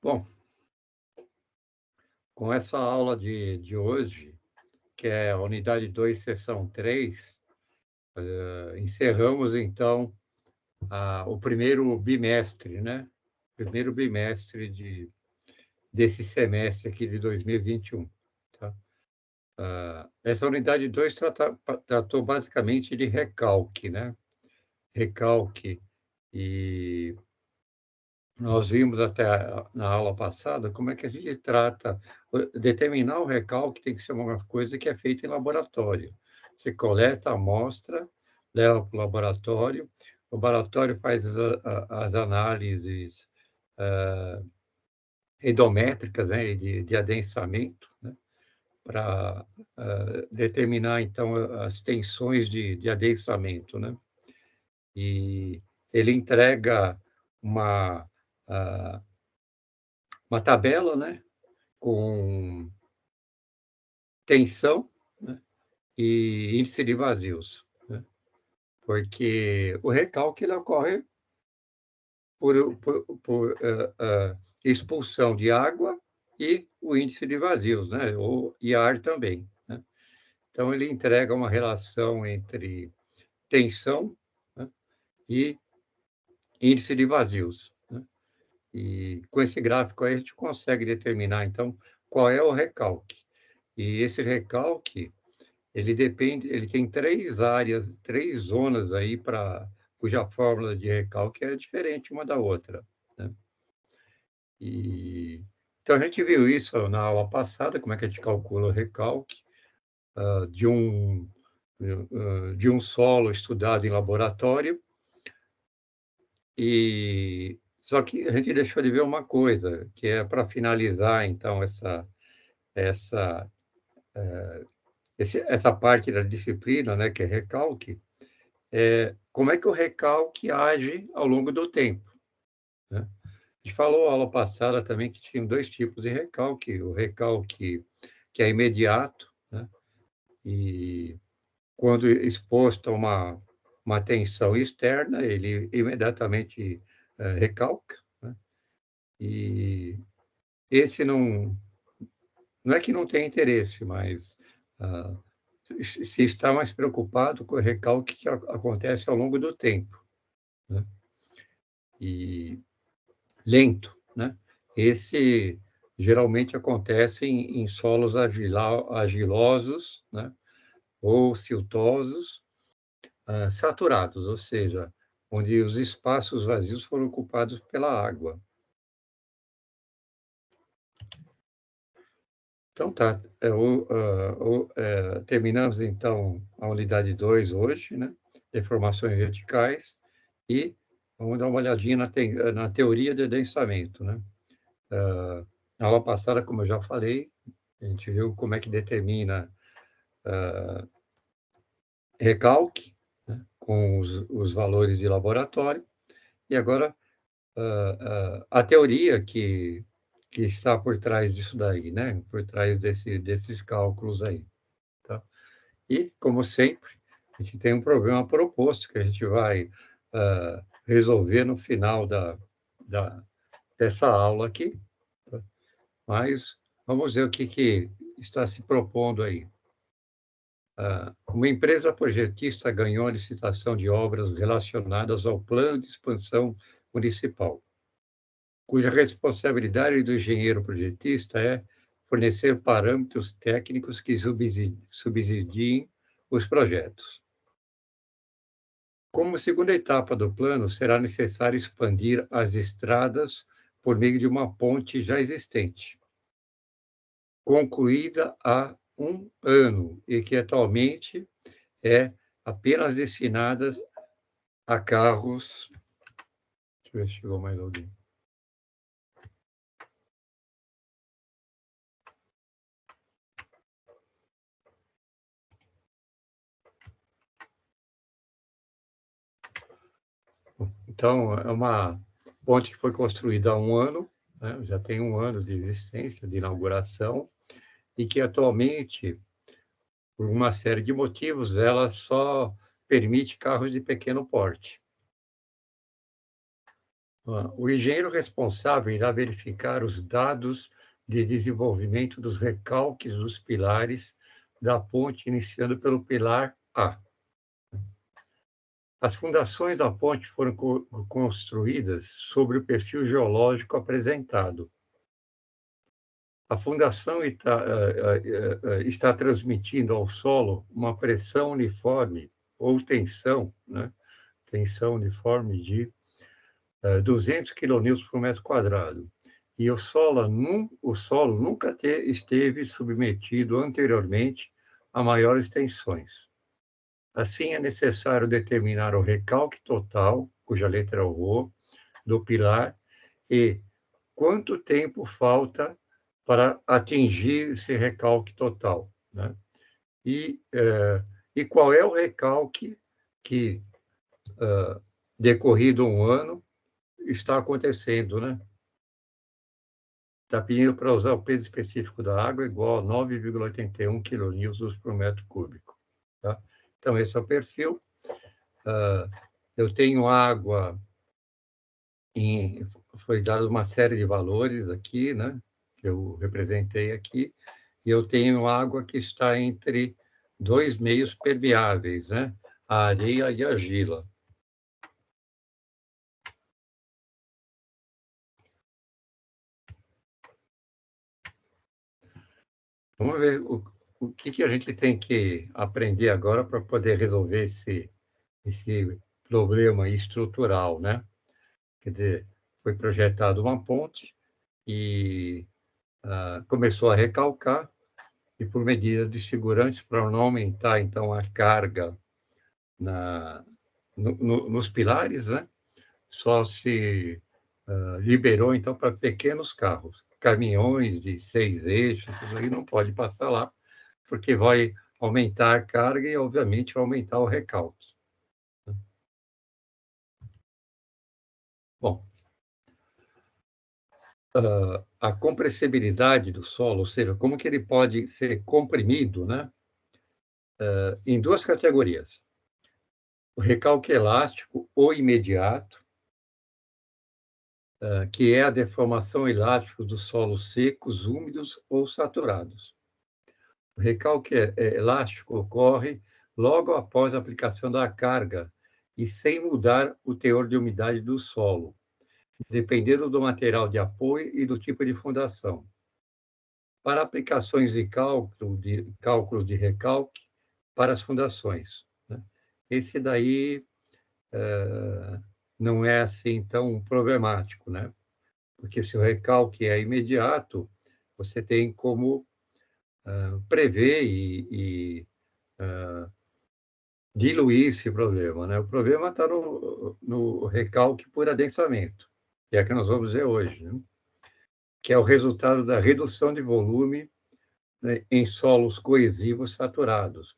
Bom, com essa aula de hoje, que é a unidade 2, seção 3, encerramos então o primeiro bimestre, né? Primeiro bimestre desse semestre aqui de 2021. Tá? Essa unidade 2 tratou basicamente de recalque, né? Recalque. E nós vimos até na aula passada como é que a gente trata, determinar o recalque tem que ser uma coisa que é feita em laboratório. Você coleta a amostra, leva para o laboratório faz as análises endométricas, né, de adensamento, né, para determinar, então, as tensões de adensamento, né? E ele entrega uma, ah, uma tabela, né, com tensão, né, e índice de vazios, né, porque o recalque ele ocorre por expulsão de água e o índice de vazios, né, e ar também, né. Então ele entrega uma relação entre tensão, né, e índice de vazios, né. E com esse gráfico aí a gente consegue determinar, então, qual é o recalque. E esse recalque ele tem 3 áreas, 3 zonas aí cuja fórmula de recalque é diferente uma da outra, né. E então a gente viu isso na aula passada, como é que a gente calcula o recalque, hã, de um de um solo estudado em laboratório, e só que a gente deixou de ver uma coisa, que é para finalizar então essa, essa parte da disciplina, né, que é recalque, como é que o recalque age ao longo do tempo, né. A gente falou aula passada também que tinham 2 tipos de recalque, o recalque que é imediato, né, e quando exposto a uma tensão externa, ele imediatamente, recalca, né, e esse não é que não tenha interesse, mas, ah, se está mais preocupado com o recalque que acontece ao longo do tempo, né, e lento, né. Esse geralmente acontece em solos argilosos, né, ou siltosos, saturados, ou seja, onde os espaços vazios foram ocupados pela água. Então tá, terminamos então a unidade 2 hoje, né, deformações verticais, e vamos dar uma olhadinha na teoria de densamento, né. Na aula passada, como eu já falei, a gente viu como é que determina recalque, né, com os valores de laboratório, e agora a teoria que está por trás disso daí, né, por trás desses cálculos aí, tá. E, como sempre, a gente tem um problema proposto que a gente vai resolver no final da, dessa aula aqui, tá? Mas vamos ver o que está se propondo aí. Uma empresa projetista ganhou a licitação de obras relacionadas ao plano de expansão municipal, cuja responsabilidade do engenheiro projetista é fornecer parâmetros técnicos que subsidiem os projetos. Como segunda etapa do plano, será necessário expandir as estradas por meio de uma ponte já existente, concluída há um ano e que atualmente é apenas destinada a carros. Deixa eu ver se chegou mais alguém. Então, é uma ponte que foi construída há um ano, né, já tem um ano de existência, de inauguração, e que atualmente, por uma série de motivos, ela só permite carros de pequeno porte. O engenheiro responsável irá verificar os dados de desenvolvimento dos recalques dos pilares da ponte, iniciando pelo pilar A. As fundações da ponte foram construídas sobre o perfil geológico apresentado. A fundação está transmitindo ao solo uma pressão uniforme ou tensão, né? Tensão uniforme de 200 quilonewtons por metro quadrado. E o solo nunca esteve submetido anteriormente a maiores tensões. Assim, é necessário determinar o recalque total, cuja letra é o O, do pilar, e quanto tempo falta para atingir esse recalque total, né? E qual é o recalque que, decorrido um ano, está acontecendo, né? Está pedindo para usar o peso específico da água igual a 9,81 quilonewtons por metro cúbico. Tá? Então, esse é o perfil. Eu tenho água, foi dado uma série de valores aqui, né? Que eu representei aqui, e eu tenho água que está entre dois meios permeáveis, né? A areia e a argila. Vamos ver o que a gente tem que aprender agora para poder resolver esse problema estrutural, né? Quer dizer, foi projetada uma ponte e começou a recalcar, e por medida de segurança, para não aumentar, então, a carga nos pilares, né? Só se liberou, então, para pequenos carros. Caminhões de 6 eixos, isso aí não pode passar lá, porque vai aumentar a carga e, obviamente, vai aumentar o recalque. Bom, a compressibilidade do solo, ou seja, como que ele pode ser comprimido, né? Em duas categorias. O recalque elástico ou imediato, que é a deformação elástica dos solos secos, úmidos ou saturados. O recalque elástico ocorre logo após a aplicação da carga e sem mudar o teor de umidade do solo, dependendo do material de apoio e do tipo de fundação. Para aplicações de cálculo de recalque para as fundações, né? Esse daí não é assim tão problemático, né? Porque se o recalque é imediato, você tem como prever e diluir esse problema, né? O problema está no recalque por adensamento, que é o que nós vamos ver hoje, né? Que é o resultado da redução de volume, né, em solos coesivos saturados,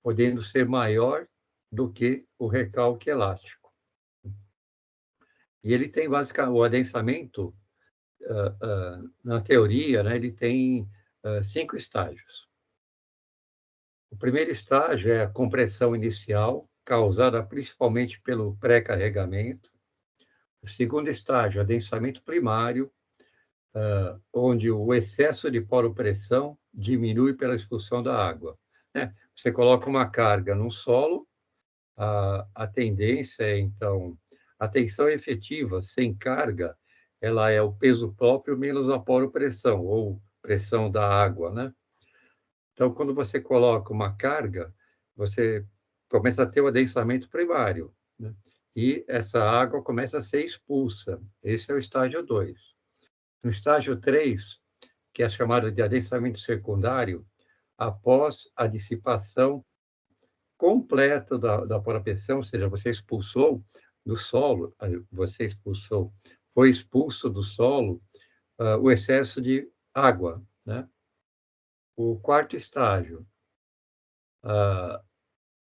podendo ser maior do que o recalque elástico. E ele tem basicamente o adensamento, na teoria, né, ele tem 5 estágios. O primeiro estágio é a compressão inicial, causada principalmente pelo pré-carregamento. O segundo estágio, adensamento primário, onde o excesso de poro-pressão diminui pela expulsão da água, né? Você coloca uma carga no solo, a tendência é, então, a tensão efetiva sem carga, ela é o peso próprio menos a poro-pressão, ou pressão da água, né? Então, quando você coloca uma carga, você começa a ter o adensamento primário, né? E essa água começa a ser expulsa. Esse é o estágio 2. No estágio 3, que é chamado de adensamento secundário, após a dissipação completa da pressão, ou seja, você expulsou do solo, foi expulso do solo o excesso de água, né? O quarto estágio,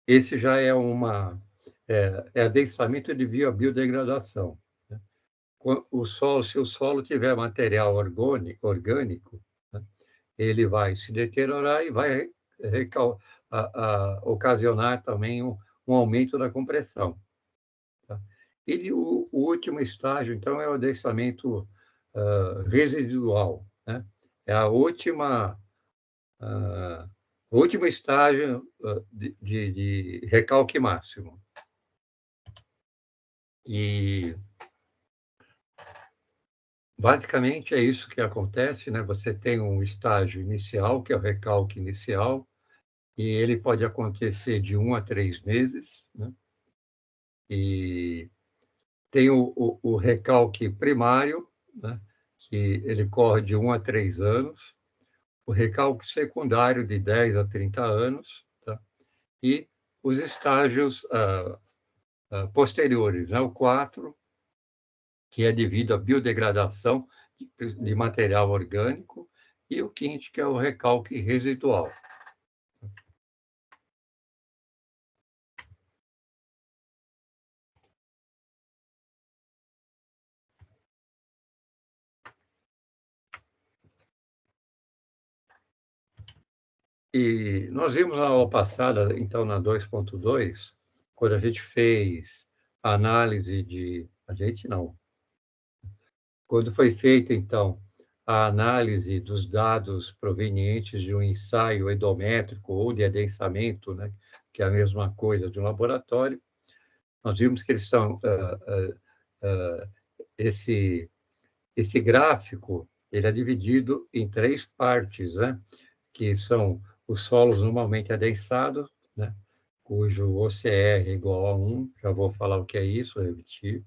esse já é adensamento de biodegradação, né? Se o solo tiver material orgânico, né, ele vai se deteriorar e vai ocasionar também um aumento da compressão. Tá? E o último estágio, então, é o adensamento residual, né? É o último estágio de recalque máximo. E basicamente é isso que acontece, né? Você tem um estágio inicial, que é o recalque inicial, e ele pode acontecer de 1 a 3 meses, né? E tem o recalque primário, né? Que ele corre de 1 a 3 anos, o recalque secundário de 10 a 30 anos, tá? E os estágios posteriores, né? O 4, que é devido à biodegradação de material orgânico, e o quinto, que é o recalque residual. E nós vimos na aula passada, então, na 2.2, quando a gente fez a análise de... A gente não. Quando foi feita, então, a análise dos dados provenientes de um ensaio endométrico ou de adensamento, né, que é a mesma coisa de um laboratório, nós vimos que eles são... esse gráfico ele é dividido em 3 partes, né, que são os solos normalmente adensados, né, cujo OCR é igual a 1, já vou falar o que é isso, repetir.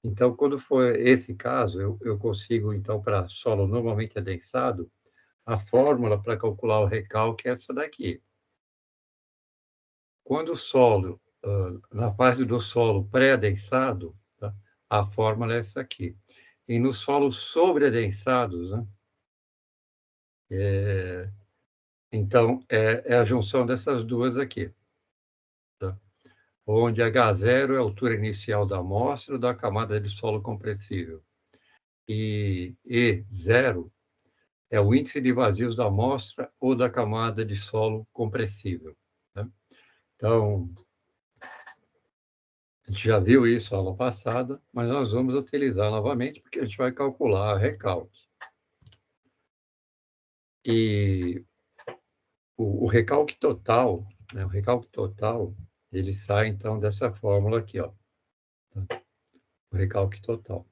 Então, quando for esse caso, eu consigo, então, para solo normalmente adensado, a fórmula para calcular o recalque é essa daqui. Quando o solo, na fase do solo pré-adensado, tá, a fórmula é essa aqui. E nos solos sobreadensados, né, então, é a junção dessas duas aqui, tá? Onde H0 é a altura inicial da amostra da camada de solo compressível. E E0 é o índice de vazios da amostra ou da camada de solo compressível, né? Então, a gente já viu isso na aula passada, mas nós vamos utilizar novamente, porque a gente vai calcular recalque. E o recalque total, né, o recalque total, ele sai, então, dessa fórmula aqui, ó, tá? O recalque total.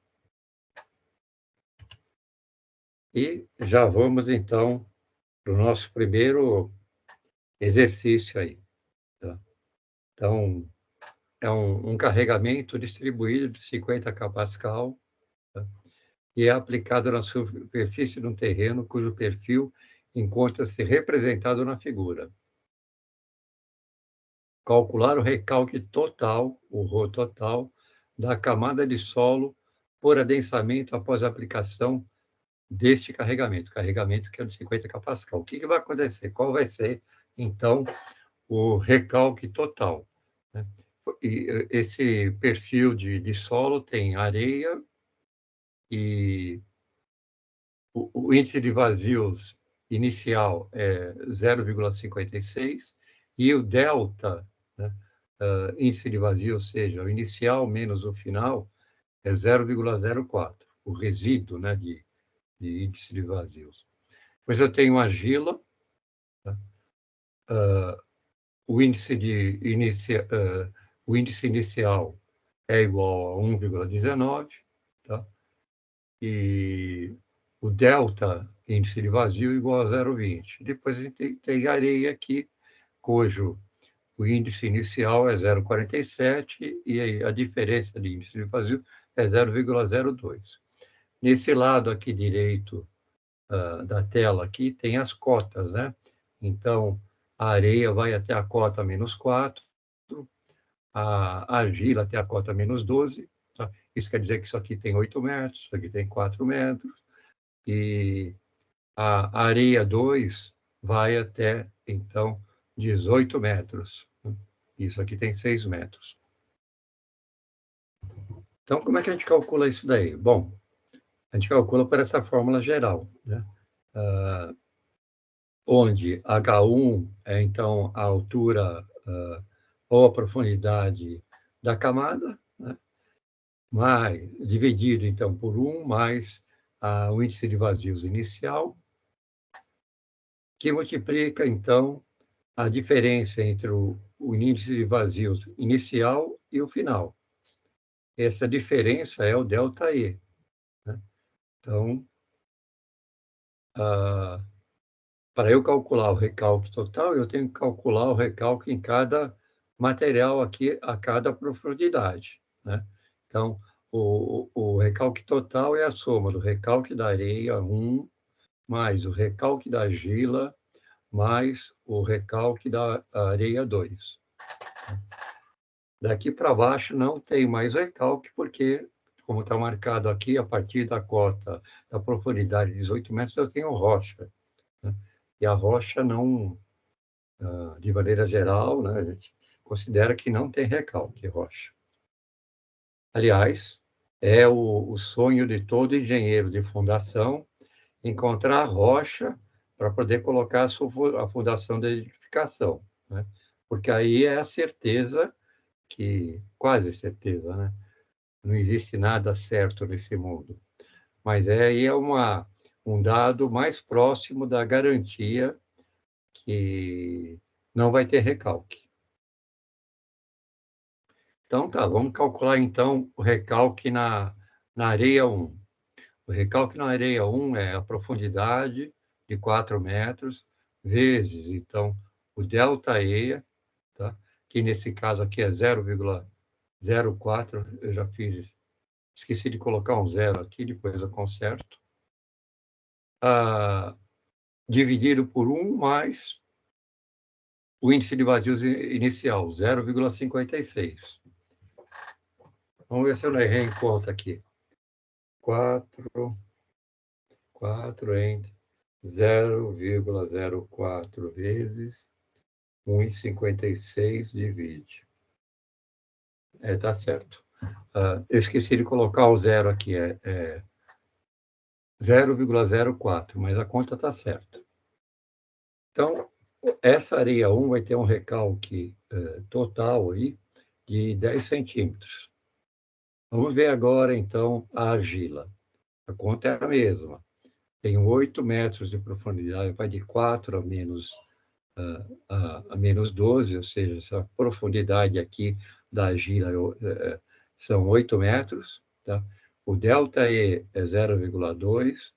E já vamos, então, para o nosso primeiro exercício aí, tá? Então, é um carregamento distribuído de 50 kPa, tá? E é aplicado na superfície de um terreno cujo perfil encontra-se representado na figura. Calcular o recalque total, o Rho total, da camada de solo por adensamento após a aplicação deste carregamento que é de 50 kPa. O que vai acontecer? Qual vai ser, então, o recalque total, né? E esse perfil de solo tem areia e o índice de vazios inicial é 0,56 e o delta, né, índice de vazio, ou seja, o inicial menos o final, é 0,04, o resíduo, né, de índice de vazios. Depois eu tenho argila, tá? O índice o índice inicial é igual a 1,19, tá? E o delta, índice de vazio, igual a 0,20. Depois a gente tem areia aqui, cujo o índice inicial é 0,47 e a diferença de índice de vazio é 0,02. Nesse lado aqui direito da tela aqui tem as cotas, né? Então, a areia vai até a cota -4, a argila até a cota -12, tá? Isso quer dizer que isso aqui tem 8 metros, isso aqui tem 4 metros, e a areia 2 vai até, então, 18 metros. Isso aqui tem 6 metros. Então, como é que a gente calcula isso daí? Bom, a gente calcula por essa fórmula geral, né? Onde H1 é, então, a altura ou a profundidade da camada, né? dividido, então, por 1 mais o índice de vazios inicial, que multiplica, então, a diferença entre o índice de vazios inicial e o final. Essa diferença é o ΔE. Né? Então, para eu calcular o recalque total, eu tenho que calcular o recalque em cada material aqui, a cada profundidade. Né? Então, o recalque total é a soma do recalque da areia 1, mais o recalque da argila, mais o recalque da areia 2. Daqui para baixo não tem mais recalque, porque, como está marcado aqui, a partir da cota da profundidade de 18 metros, eu tenho rocha. Né? E a rocha não, de maneira geral, né, a gente considera que não tem recalque, rocha. Aliás, é o sonho de todo engenheiro de fundação encontrar a rocha para poder colocar a fundação da edificação, né? Porque aí é a certeza quase certeza, né? Não existe nada certo nesse mundo, mas aí é um dado mais próximo da garantia que não vai ter recalque. Então tá, vamos calcular então o recalque na areia 1. O recalque na areia 1 é a profundidade de 4 metros, vezes, então, o ΔE, tá? Que nesse caso aqui é 0,04, eu já esqueci de colocar um zero aqui, depois eu conserto. Dividido por 1 mais o índice de vazios inicial, 0,56. Vamos ver se eu não errei em conta aqui. 4 entre 0,04 vezes 1,56 divide. Tá certo. Eu esqueci de colocar o zero aqui, é 0,04, mas a conta está certa. Então, essa areia 1 vai ter um recalque total aí de 10 centímetros. Vamos ver agora, então, a argila. A conta é a mesma. Tem 8 metros de profundidade, vai de 4 a menos 12, ou seja, essa profundidade aqui da argila são 8 metros. Tá? O ΔE é 0,2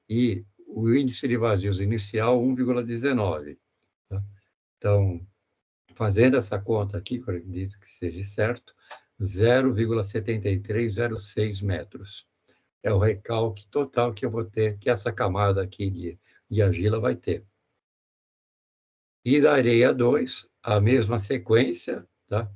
e o índice de vazios inicial 1,19. Tá? Então, fazendo essa conta aqui, que eu acredito que seja certo, 0,7306 metros. É o recalque total que eu vou ter, que essa camada aqui de argila vai ter. E da areia 2, a mesma sequência, tá?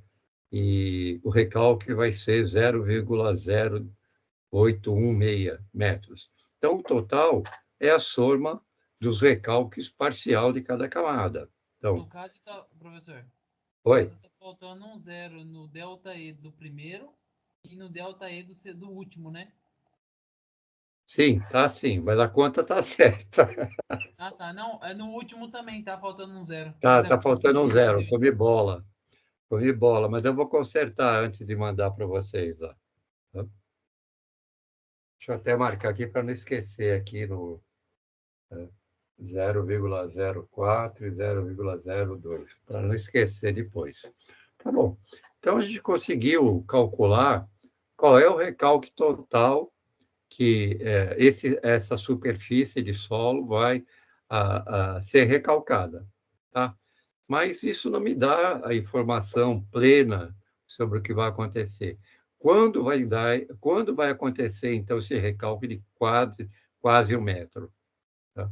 E o recalque vai ser 0,0816 metros. Então, o total é a soma dos recalques parcial de cada camada. Então, no caso, professor, oi? Está faltando um zero no ΔE do primeiro e no ΔE do último, né? Sim, tá sim, mas a conta tá certa. Ah, tá. Não, no último também tá faltando um zero. Mas é Tá porque faltando um dividiu por zero, dois. comi bola, mas eu vou consertar antes de mandar para vocês. Ó. Deixa eu até marcar aqui para não esquecer aqui no 0,04 e 0,02, para não esquecer depois. Tá bom. Então, a gente conseguiu calcular qual é o recalque total que essa superfície de solo vai ser recalcada. Tá? Mas isso não me dá a informação plena sobre o que vai acontecer. Quando vai acontecer, então, esse recalque de quase 1 metro? Tá?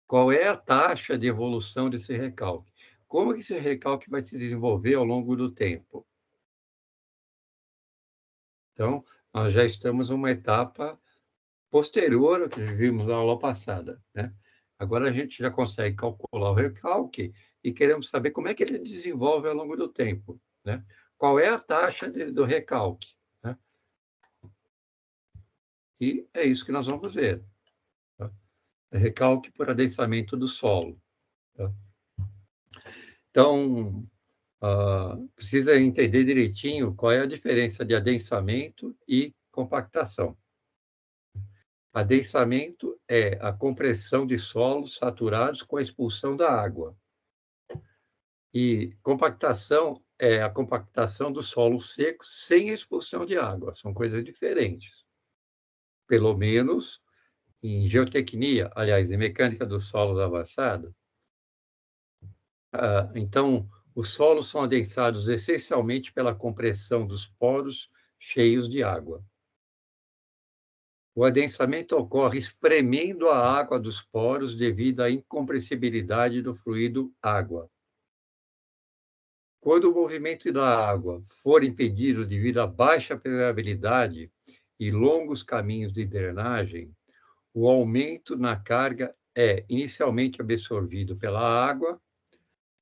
Qual é a taxa de evolução desse recalque? Como que esse recalque vai se desenvolver ao longo do tempo? Então, nós já estamos numa etapa posterior ao que vimos na aula passada, né? Agora a gente já consegue calcular o recalque e queremos saber como é que ele desenvolve ao longo do tempo, né? Qual é a taxa do recalque, né? E é isso que nós vamos ver. Tá? É recalque por adensamento do solo. Tá? Então, precisa entender direitinho qual é a diferença de adensamento e compactação. Adensamento é a compressão de solos saturados com a expulsão da água. E compactação é a compactação dos solos secos sem expulsão de água. São coisas diferentes. Pelo menos em geotecnia, aliás, em mecânica dos solos avançada. Então, os solos são adensados essencialmente pela compressão dos poros cheios de água. O adensamento ocorre espremendo a água dos poros devido à incompressibilidade do fluido água. Quando o movimento da água for impedido devido à baixa permeabilidade e longos caminhos de drenagem, o aumento na carga é inicialmente absorvido pela água,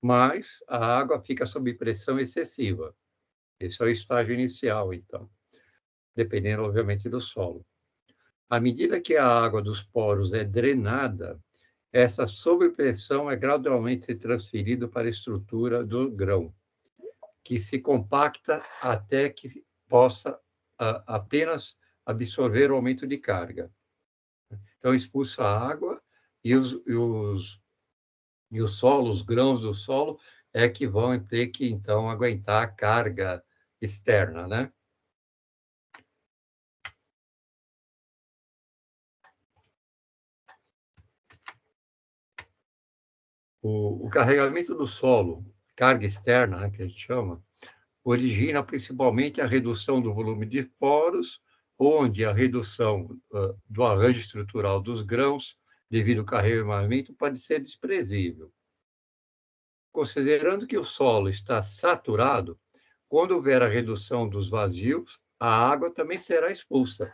mas a água fica sob pressão excessiva. Esse é o estágio inicial, então, dependendo, obviamente, do solo. À medida que a água dos poros é drenada, essa sobrepressão é gradualmente transferida para a estrutura do grão, que se compacta até que possa apenas absorver o aumento de carga. Então, expulsa a água e os solos, os grãos do solo, é que vão ter que, então, aguentar a carga externa, né? O carregamento do solo, carga externa, né, que a gente chama, origina principalmente a redução do volume de poros, onde a redução do arranjo estrutural dos grãos, devido ao carregamento, pode ser desprezível. Considerando que o solo está saturado, quando houver a redução dos vazios, a água também será expulsa.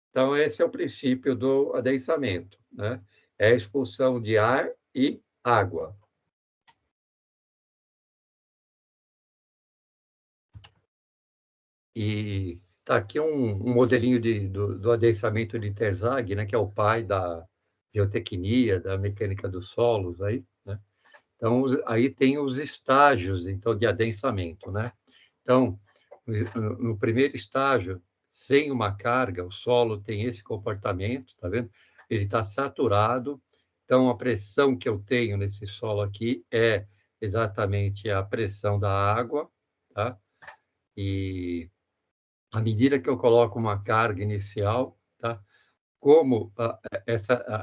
Então, esse é o princípio do adensamento, né? É a expulsão de ar e água. E está aqui um modelinho do adensamento de Terzaghi, né, que é o pai da geotecnia, da mecânica dos solos, aí, né? Então, aí tem os estágios, então, de adensamento, né? Então, no primeiro estágio, sem uma carga, o solo tem esse comportamento, tá vendo? Ele está saturado, então a pressão que eu tenho nesse solo aqui é exatamente a pressão da água, tá? E à medida que eu coloco uma carga inicial, tá? Como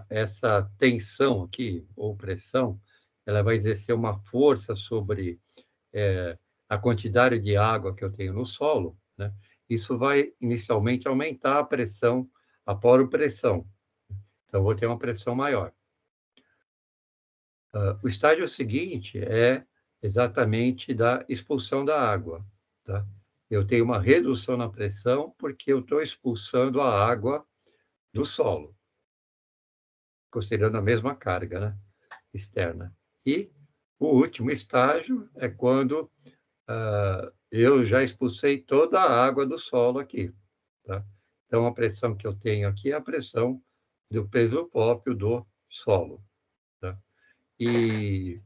essa tensão aqui, ou pressão, ela vai exercer uma força sobre a quantidade de água que eu tenho no solo, né? Isso vai inicialmente aumentar a pressão, a poropressão. Então, eu vou ter uma pressão maior. O estágio seguinte é exatamente da expulsão da água, tá? Eu tenho uma redução na pressão porque eu estou expulsando a água do solo, considerando a mesma carga, né, externa. E o último estágio é quando eu já expulsei toda a água do solo aqui, tá? Então, a pressão que eu tenho aqui é a pressão do peso próprio do solo, tá? E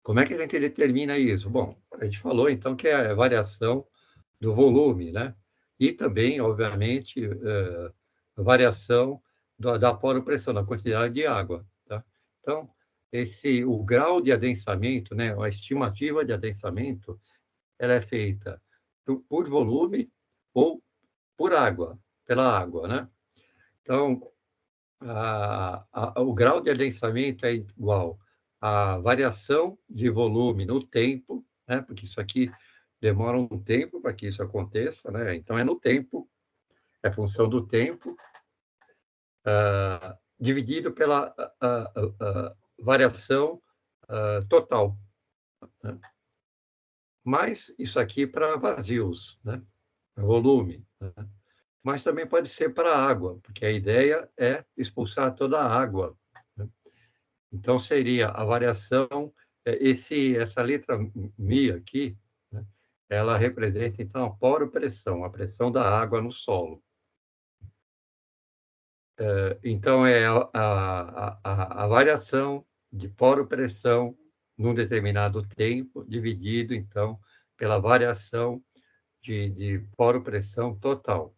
como é que a gente determina isso? Bom, a gente falou, então, que é a variação do volume, né? E também, obviamente, a variação da poropressão, da quantidade de água, tá? Então, o grau de adensamento, né, a estimativa de adensamento, ela é feita por volume ou por água, pela água, né? Então, o grau de adensamento é igual à variação de volume no tempo, né? Porque isso aqui demora um tempo para que isso aconteça, né? Então, é no tempo, é função do tempo, dividido pela variação total, né? Mas isso aqui para vazios, né? Volume, né? Mas também pode ser para a água, porque a ideia é expulsar toda a água, né? Então, seria a variação, essa letra Mi aqui, né, ela representa, então, a poropressão, a pressão da água no solo. Então, é a variação de poropressão num determinado tempo, dividido, então, pela variação de poro-pressão total.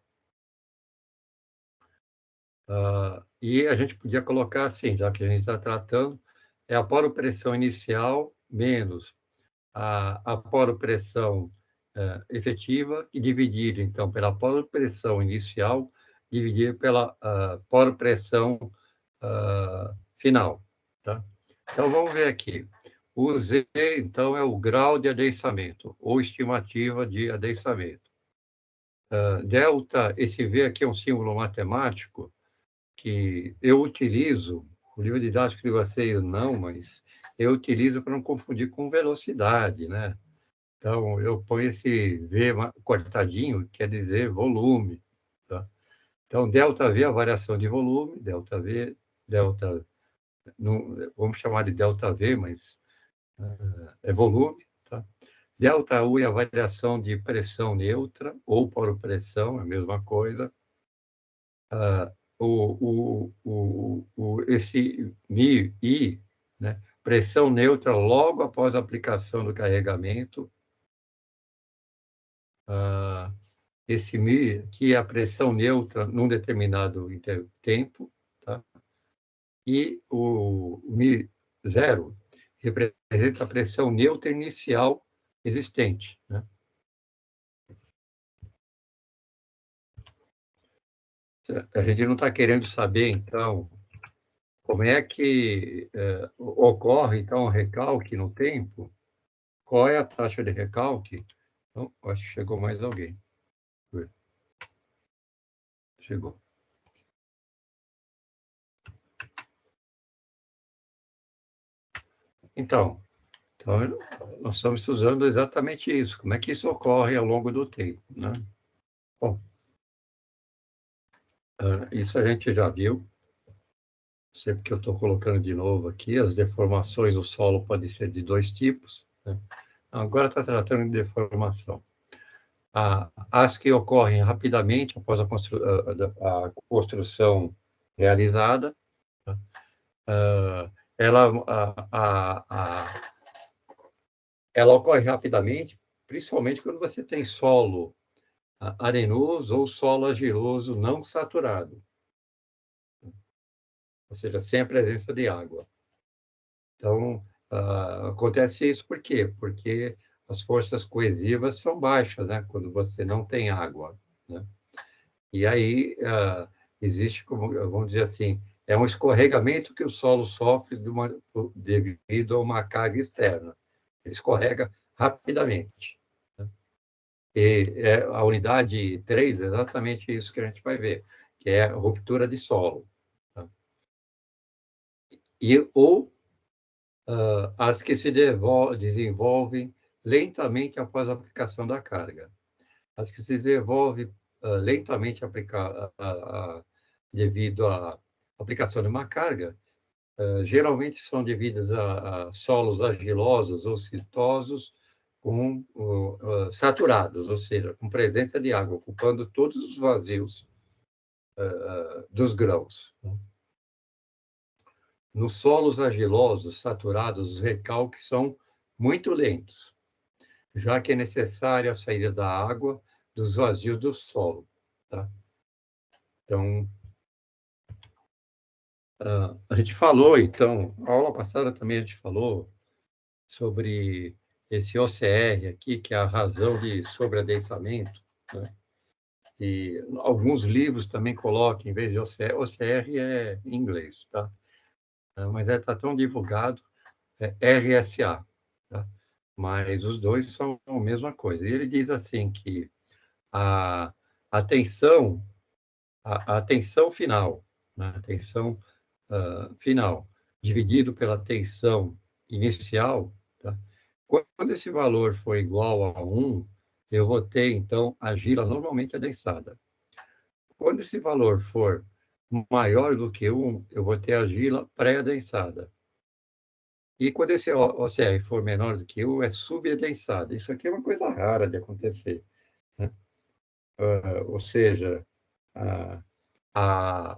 E a gente podia colocar assim, já que a gente está tratando, é a poro-pressão inicial menos a poro-pressão efetiva e dividido, então, pela poro-pressão inicial, dividido pela poro-pressão final. Tá? Então, vamos ver aqui. O Z, então, é o grau de adensamento, ou estimativa de adensamento. Delta, esse V aqui é um símbolo matemático que eu utilizo, o livro didático de vocês não, mas eu utilizo para não confundir com velocidade, né? Então, eu ponho esse V cortadinho, quer dizer volume. Tá? Então, ΔV é a variação de volume, ΔV, delta, não, vamos chamar de ΔV, mas é volume. Tá? ΔU é a variação de pressão neutra, ou poropressão, é a mesma coisa. Esse I, né? Pressão neutra logo após a aplicação do carregamento. Esse Mi, que é a pressão neutra num determinado tempo, tá? E o Mi zero representa a pressão neutra inicial existente, né? A gente não está querendo saber, então, como é que ocorre, então, o recalque no tempo, qual é a taxa de recalque. Então, acho que chegou mais alguém. Chegou. Então, nós estamos estudando exatamente isso, como é que isso ocorre ao longo do tempo, né? Bom, isso a gente já viu, sempre que eu estou colocando de novo aqui, as deformações do solo podem ser de dois tipos, né? Agora está tratando de deformação. As que ocorrem rapidamente após a construção realizada, tá? Ela ocorre rapidamente, principalmente quando você tem solo arenoso ou solo argiloso não saturado, ou seja, sem a presença de água. Então, acontece isso por quê? Porque as forças coesivas são baixas, né? Quando você não tem água, né? E aí existe, como vamos dizer assim, é um escorregamento que o solo sofre devido a uma carga externa. Ele escorrega rapidamente. Né? E a unidade 3 é exatamente isso que a gente vai ver, que é a ruptura de solo. Tá? Ou as que se desenvolvem lentamente após a aplicação da carga. As que se desenvolvem lentamente devido à aplicação de uma carga, geralmente são devidas a solos argilosos ou siltosos saturados, ou seja, com presença de água, ocupando todos os vazios dos grãos. Nos solos argilosos saturados, os recalques são muito lentos, já que é necessária a saída da água dos vazios do solo. Tá? Então, a gente falou, então, a aula passada também a gente falou sobre esse OCR aqui, que é a razão de sobreadensamento, né? E alguns livros também colocam, em vez de OCR, OCR é em inglês, tá? Mas está tão divulgado, é RSA, tá? Mas os dois são a mesma coisa. E ele diz assim que a tensão final, né? A tensão final, dividido pela tensão inicial, tá? Quando esse valor for igual a 1, eu vou ter, então, a argila normalmente adensada. Quando esse valor for maior do que 1, eu vou ter a argila pré-adensada. E quando esse OCR for menor do que 1, é subadensada. Isso aqui é uma coisa rara de acontecer, né? Ou seja,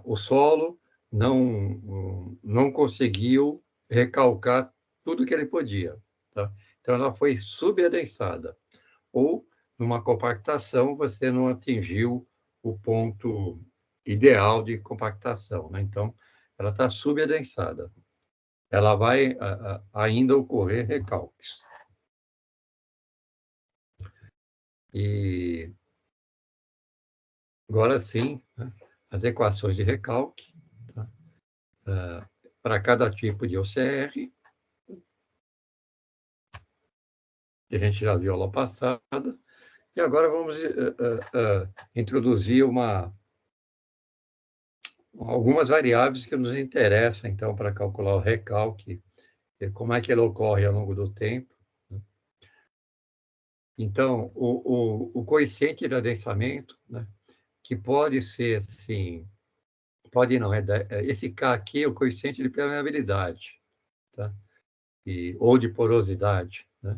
o solo não conseguiu recalcar tudo que ele podia. Tá? Então, ela foi subadensada. Ou, numa compactação, você não atingiu o ponto ideal de compactação. Né? Então, ela está subadensada. Ela vai ainda ocorrer recalques. E agora sim, né, as equações de recalque, tá? Para cada tipo de OCR, que a gente já viu aula passada, e agora vamos introduzir algumas variáveis que nos interessam, então, para calcular o recalque, como é que ele ocorre ao longo do tempo. Né? Então, o coeficiente de adensamento, né, que pode ser, assim, pode não, esse K aqui é o coeficiente de permeabilidade, tá? Ou de porosidade, né?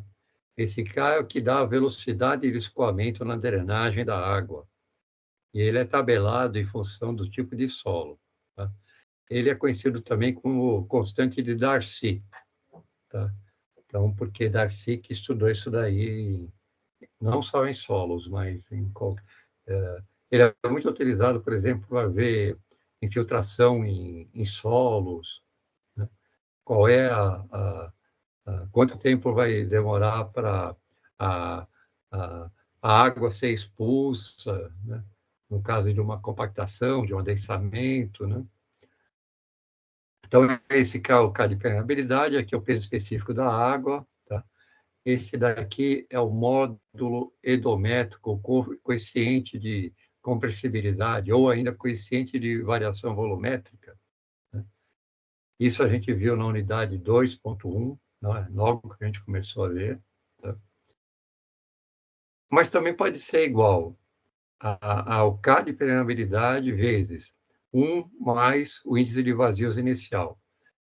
Esse K é o que dá a velocidade de escoamento na drenagem da água. E ele é tabelado em função do tipo de solo. Tá? Ele é conhecido também como constante de Darcy. Tá? Então, porque Darcy que estudou isso daí, não só em solos, mas ele é muito utilizado, por exemplo, para ver infiltração em solos, né? Qual é quanto tempo vai demorar para a, a, a água ser expulsa, né? No caso de uma compactação, de um adensamento, né? Então, esse K é o K de permeabilidade, aqui é o peso específico da água, tá? Esse daqui é o módulo edométrico, o coeficiente de compressibilidade, ou ainda coeficiente de variação volumétrica, né? Isso a gente viu na unidade 2.1, né? Logo que a gente começou a ver, tá? Mas também pode ser igual ao K de permeabilidade vezes 1 mais o índice de vazios inicial,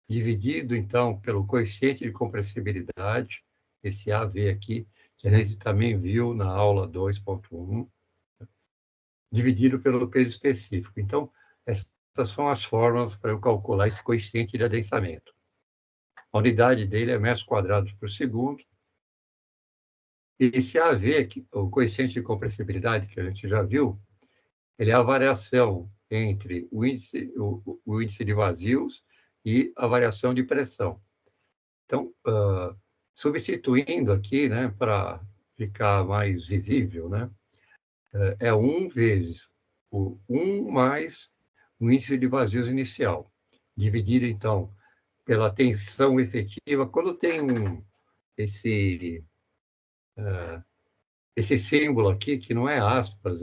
dividido, então, pelo coeficiente de compressibilidade, esse AV aqui, que a gente também viu na aula 2.1, dividido pelo peso específico. Então, essas são as fórmulas para eu calcular esse coeficiente de adensamento. A unidade dele é metros quadrados por segundo. E esse AV, aqui, o coeficiente de compressibilidade, que a gente já viu, ele é a variação entre o índice de vazios e a variação de pressão. Então, substituindo aqui, né, para ficar mais visível, né, é 1 vezes o 1 mais o índice de vazios inicial, dividido, então, pela tensão efetiva. Quando tem esse, esse símbolo aqui, que não é aspas,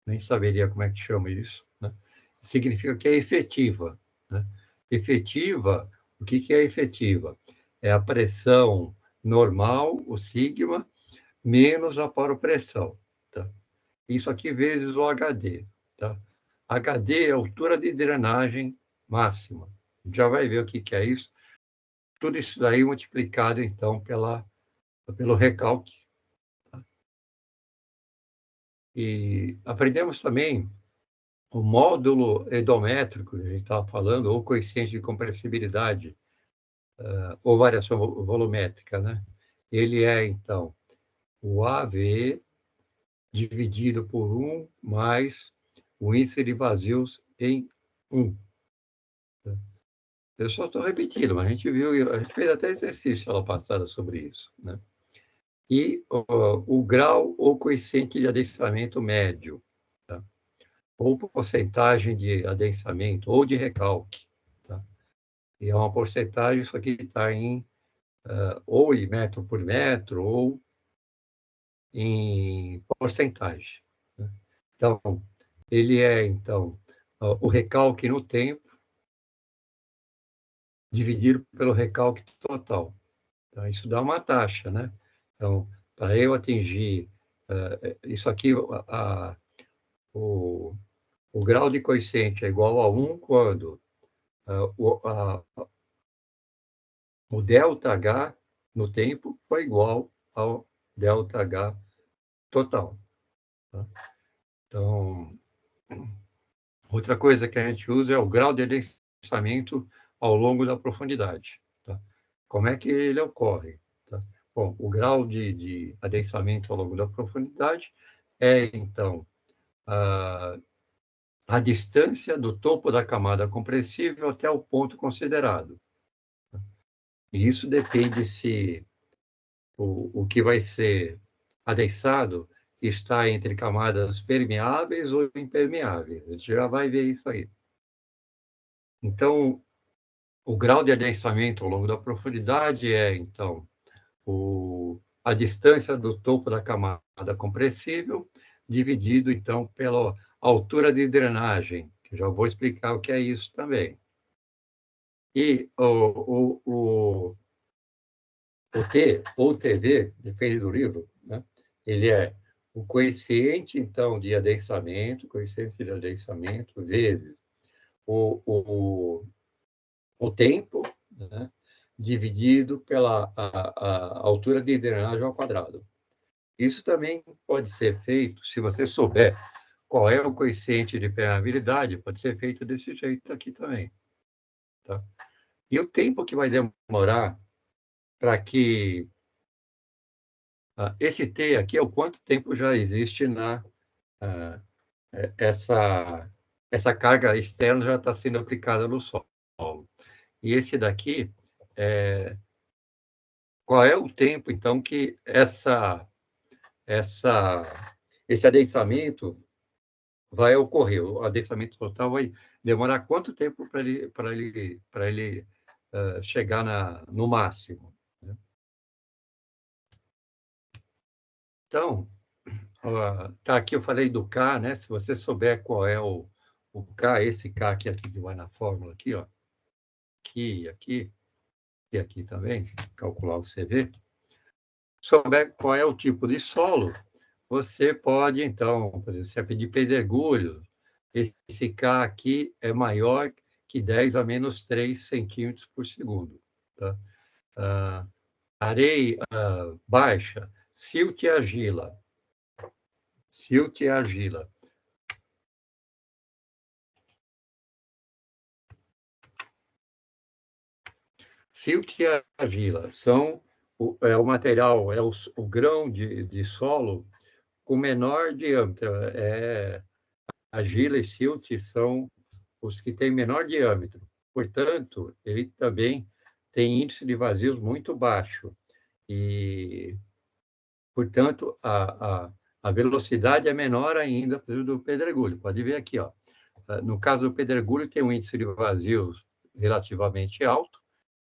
nem saberia como é que chama isso, né? Significa que é efetiva, né? Efetiva, o que é efetiva? É a pressão normal, o sigma, menos a poropressão, tá? Isso aqui vezes o HD, tá? HD é a altura de drenagem máxima. Já vai ver o que é isso. Tudo isso daí multiplicado, então, pelo recalque. Tá? E aprendemos também o módulo edométrico, que a gente estava falando, ou coeficiente de compressibilidade, ou variação volumétrica, né? Ele é, então, o AV dividido por 1 mais o índice de vazios em 1. Eu só estou repetindo, mas a gente viu, a gente fez até exercício lá passada sobre isso, né? E o grau ou coeficiente de adensamento médio, tá? Ou porcentagem de adensamento, ou de recalque, tá? E é uma porcentagem, isso aqui está em ou em metro por metro, ou em porcentagem, né? Então, ele é, então, o recalque no tempo dividido pelo recalque total. Então, isso dá uma taxa, né? Então, para eu atingir isso aqui, o, o grau de coeficiente é igual a 1 quando o ΔH no tempo foi igual ao ΔH total. Tá? Então, outra coisa que a gente usa é o grau de adensamento ao longo da profundidade. Tá? Como é que ele ocorre? Tá? Bom, o grau de adensamento ao longo da profundidade é, então, a distância do topo da camada compressível até o ponto considerado. E isso depende se o que vai ser adensado está entre camadas permeáveis ou impermeáveis. A gente já vai ver isso aí. Então, o grau de adensamento ao longo da profundidade é, então, a distância do topo da camada compressível, dividido, então, pela altura de drenagem, que já vou explicar o que é isso também. E o T ou TD, depende do livro, né? Ele é o coeficiente, então, de adensamento, vezes o tempo, né? Dividido pela a altura de drenagem ao quadrado. Isso também pode ser feito, se você souber qual é o coeficiente de permeabilidade, pode ser feito desse jeito aqui também. Tá? E o tempo que vai demorar para que esse T aqui é o quanto tempo já existe essa carga externa já está sendo aplicada no solo. E esse daqui qual é o tempo, então, que esse adensamento vai ocorrer? O adensamento total vai demorar quanto tempo para ele chegar no máximo? Né? Então, tá aqui eu falei do K, né? Se você souber qual é o K, esse K aqui que vai na fórmula aqui, ó, aqui e aqui também, calcular o CV. Souber qual é o tipo de solo, você pode, então, por exemplo, se é pedir pedregulho, esse K aqui é maior que 10 a menos 3 centímetros por segundo. Tá? Areia baixa, silt e argila. Silt e argila. Silt e argila são o material, é o grão de solo com menor diâmetro. Argila e silt são os que têm menor diâmetro. Portanto, ele também tem índice de vazios muito baixo. E, portanto, a velocidade é menor ainda do pedregulho. Pode ver aqui, ó. No caso do pedregulho, tem um índice de vazios relativamente alto,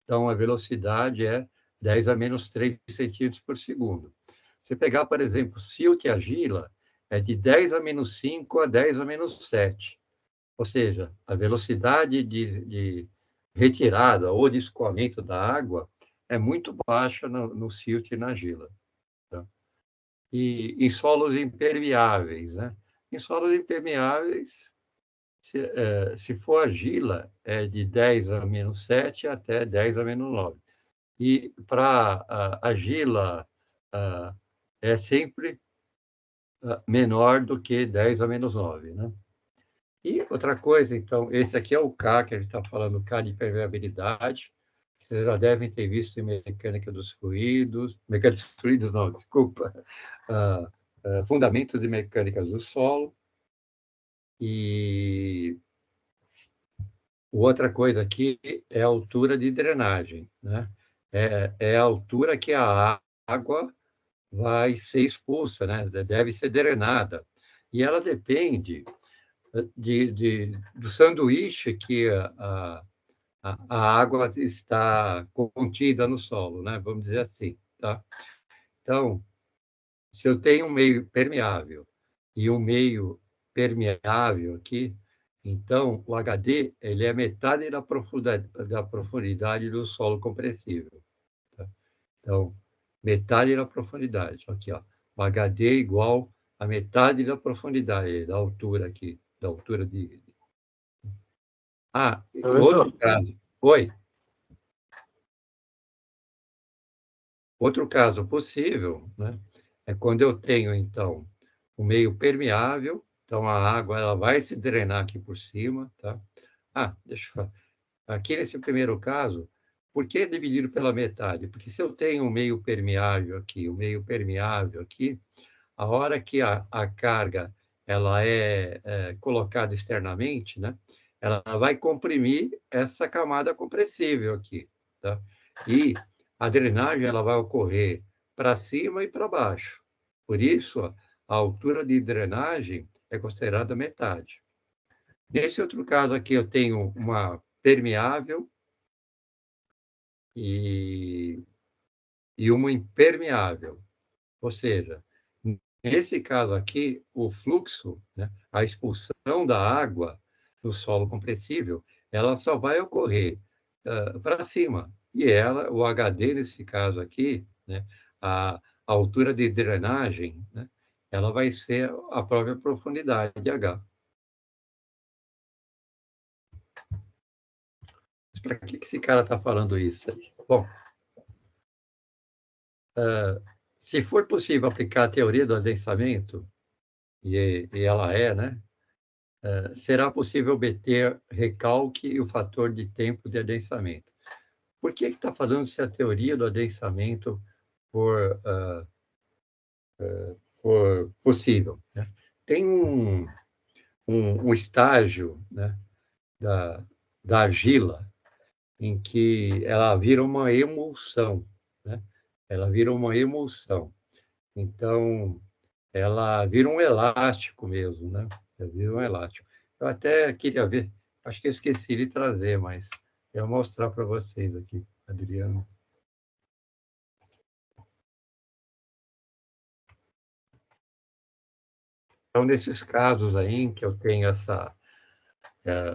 então a velocidade é 10 a menos 3 centímetros por segundo. Se pegar, por exemplo, silt e argila, é de 10 a menos 5 a 10 a menos 7. Ou seja, a velocidade de retirada ou de escoamento da água é muito baixa no silt e na argila. Tá? E em solos impermeáveis, né? Em solos impermeáveis, se for argila, é de 10 a menos 7 até 10 a menos 9. E para argila, é sempre menor do que 10 a menos 9, né? E outra coisa, então, esse aqui é o K, que a gente está falando, K de permeabilidade, que vocês já devem ter visto em mecânica dos fluidos não, desculpa, fundamentos de mecânicas do solo. E outra coisa aqui é a altura de drenagem, né? É a altura que a água vai ser expulsa, né? Deve ser drenada. E ela depende do sanduíche que a água está contida no solo, né? Vamos dizer assim, tá? Então, se eu tenho um meio permeável e um meio permeável aqui, então o HD ele é metade da profundidade do solo compressível. Tá? Então, metade da profundidade. Aqui, ó, o HD é igual a metade da profundidade, da altura aqui, da altura de. Outro caso. Oi. Outro caso possível, né, é quando eu tenho, então, um meio permeável, então a água ela vai se drenar aqui por cima, tá? Deixa eu falar. Aqui nesse primeiro caso, Por que dividido pela metade? Porque se eu tenho um meio permeável aqui, um meio permeável aqui, a hora que a carga ela é colocada externamente, né, ela vai comprimir essa camada compressível aqui, tá? E a drenagem ela vai ocorrer para cima e para baixo. Por isso, a altura de drenagem é considerada metade. Nesse outro caso aqui, eu tenho uma permeável e uma impermeável. Ou seja, nesse caso aqui, o fluxo, né, a expulsão da água do solo compressível, ela só vai ocorrer para cima. E ela, o HD nesse caso aqui, né, a altura de drenagem, né, ela vai ser a própria profundidade de H. Para que esse cara está falando isso aí? Bom, se for possível aplicar a teoria do adensamento, e ela é, né? Será possível obter recalque e o fator de tempo de adensamento. Por que está falando se a teoria do adensamento for possível? Né? Tem um estágio, né, da argila em que ela vira uma emulsão, né? Ela vira uma emulsão. Então, ela vira um elástico mesmo, né? Ela vira um elástico. Eu até queria ver, acho que eu esqueci de trazer, mas eu vou mostrar para vocês aqui, Adriano. Então, nesses casos aí em que eu tenho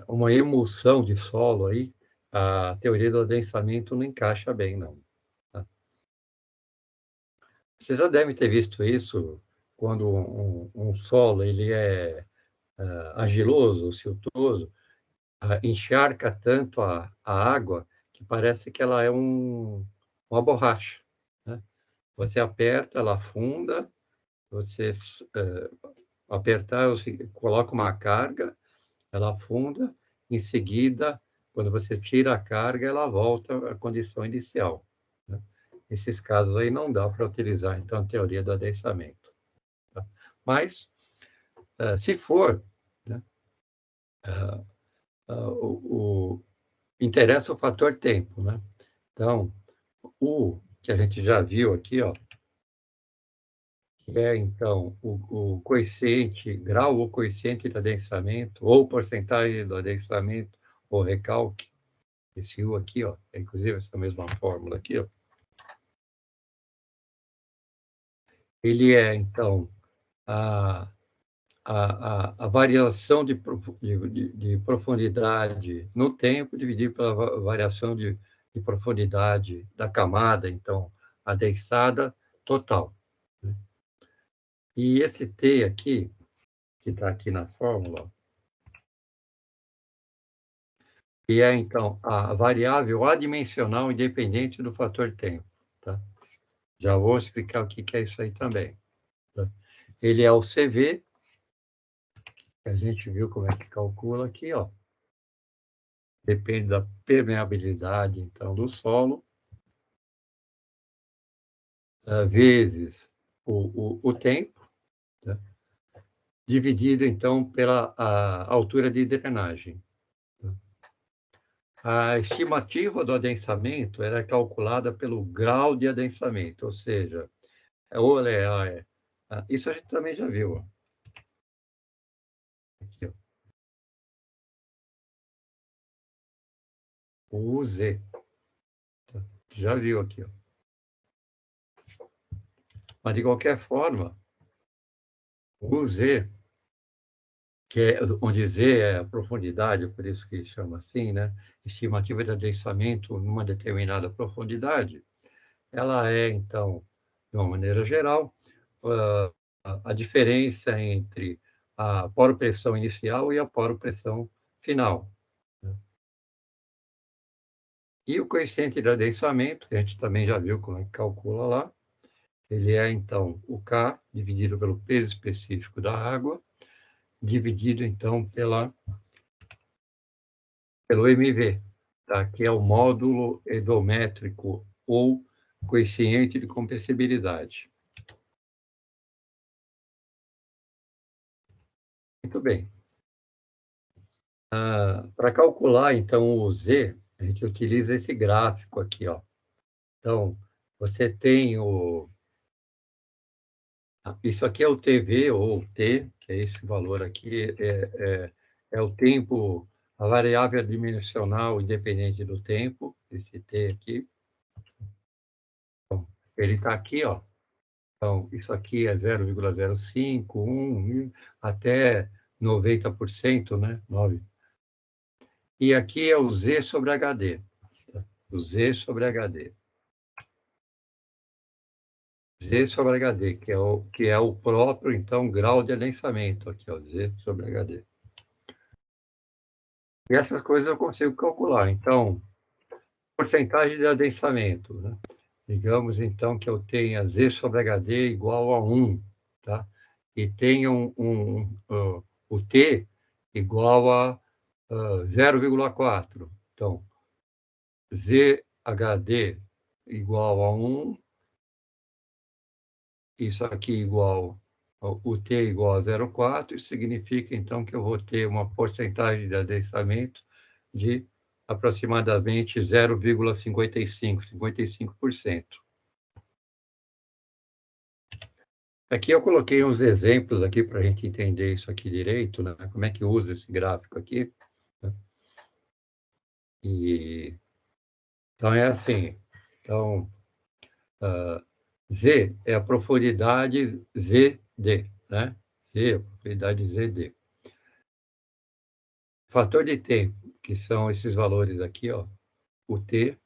uma emulsão de solo aí, a teoria do adensamento não encaixa bem, não. Tá? Você já deve ter visto isso quando um solo ele é argiloso, siltoso, encharca tanto a água que parece que ela é uma borracha, né? Você aperta, ela afunda, você apertar, você coloca uma carga, ela afunda, em seguida, quando você tira a carga, ela volta à condição inicial, né? Esses casos aí não dá para utilizar, então, a teoria do adensamento. Tá? Mas, se for, né, interessa o fator tempo, né? Então, o que a gente já viu aqui, ó, que é, então, o coeficiente, grau ou coeficiente de adensamento, ou porcentagem do adensamento, ou recalque, esse U aqui, ó, é inclusive essa mesma fórmula aqui, ó, ele é, então, a, a variação de profundidade no tempo dividido pela variação de profundidade da camada, então, adensada total. Né? E esse T aqui, que está aqui na fórmula, que é, então, a variável adimensional independente do fator tempo. Tá? Já vou explicar o que é isso aí também. Tá? Ele é o CV, que a gente viu como é que calcula aqui, ó. Depende da permeabilidade, então, do solo, vezes o tempo, tá? Dividido, então, pela a altura de drenagem. Tá? A estimativa do adensamento era calculada pelo grau de adensamento, ou seja, isso a gente também já viu. Ó. Aqui, ó. O UZ. Tá? Já viu aqui. Ó. Mas, de qualquer forma, o UZ, que é, onde Z é a profundidade, por isso que chama assim, né? Estimativa de adensamento numa determinada profundidade, ela é, então, de uma maneira geral, a diferença entre a poropressão inicial e a poropressão final. Né? E o coeficiente de adensamento, que a gente também já viu como é que calcula lá, ele é, então, o K dividido pelo peso específico da água, dividido, então, pelo MV. tá? Que é o módulo edométrico ou coeficiente de compressibilidade. Muito bem. Para calcular, então, o Z, a gente utiliza esse gráfico aqui, ó. Então, você tem o... Isso aqui é o TV, ou o T, que é esse valor aqui, é o tempo, a variável dimensional independente do tempo, esse T aqui. Então, ele está aqui, ó. Então, isso aqui é 0,05, 1, até 90%, né? 9. E aqui é o Z sobre HD. Tá? O Z sobre HD. Z sobre HD, que é o próprio, então, grau de adensamento. Aqui, ó, Z sobre HD. E essas coisas eu consigo calcular. Então, porcentagem de adensamento, né? Digamos, então, que eu tenha Z sobre HD igual a 1, tá? E tenha o T igual a 0,4. Então, ZHD igual a 1, isso aqui igual, o T igual a 0,4, isso significa, então, que eu vou ter uma porcentagem de adensamento de aproximadamente 0,55, 55%. Aqui eu coloquei uns exemplos aqui para a gente entender isso aqui direito, né? Como é que usa esse gráfico aqui. Né? E, então, é assim. Então, Z é a profundidade ZD, né? Z é a profundidade ZD. Fator de tempo, que são esses valores aqui, ó, o T,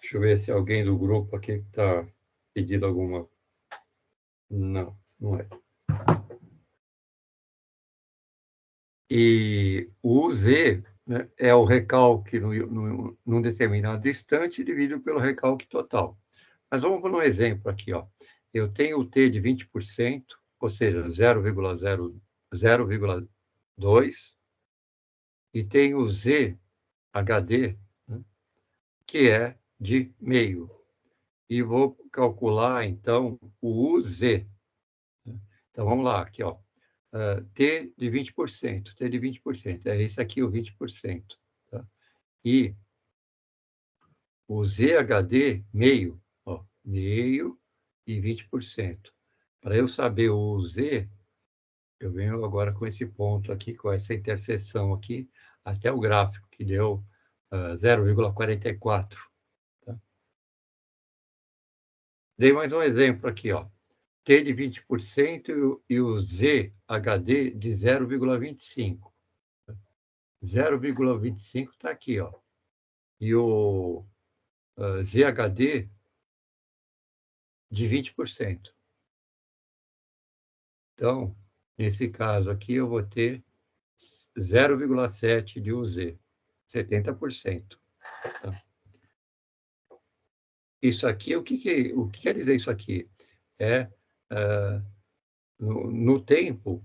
deixa eu ver se alguém do grupo aqui está pedindo alguma... Não, não é. E o Z, né, é o recalque num determinado instante dividido pelo recalque total. Mas vamos por um exemplo aqui, ó. Eu tenho o T de 20%, ou seja, 0,2, e tenho o Z HD, né, que é de meio. E vou calcular, então, o UZ. Então, vamos lá, aqui, ó. T de 20%, T de 20%, é esse aqui o 20%. Tá? E o ZHD, meio, ó, meio e 20%. Para eu saber o Z, eu venho agora com esse ponto aqui, com essa interseção aqui, até o gráfico, que deu 0,44. Tá? Dei mais um exemplo aqui, ó. T de 20% e o ZHD de 0,25. 0,25 está aqui, ó. E o ZHD de 20%. Então, nesse caso aqui, eu vou ter 0,7 de UZ, 70%. Tá? Isso aqui, o que quer dizer isso aqui? É, no tempo,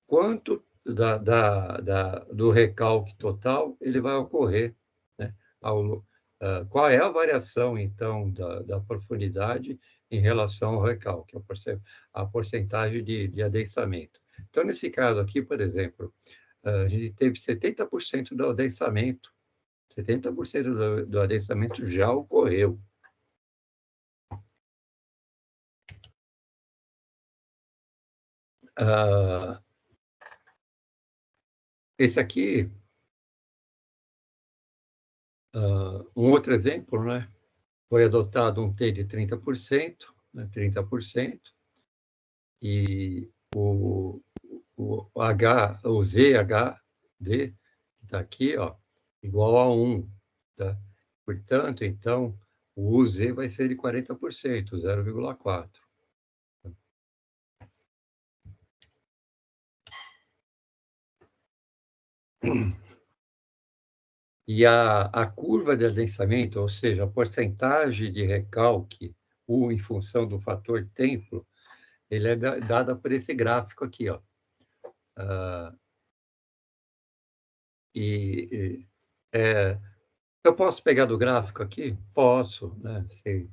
quanto do recalque total ele vai ocorrer, né? Qual é a variação, então, da profundidade em relação ao recalque, a porcentagem de adensamento. Então, nesse caso aqui, por exemplo, a gente teve 70% do adensamento, 70% do adensamento já ocorreu. Esse aqui, um outro exemplo, né? Foi adotado um T de 30%, né? 30%, e o ZHD, que está aqui, ó, igual a 1. Tá? Portanto, então, o UZ vai ser de 40%, 0,4. E a curva de adensamento, ou seja, a porcentagem de recalque, U em função do fator tempo, ele é dada por esse gráfico aqui, ó. Eu posso pegar do gráfico aqui? Posso, né? Sei.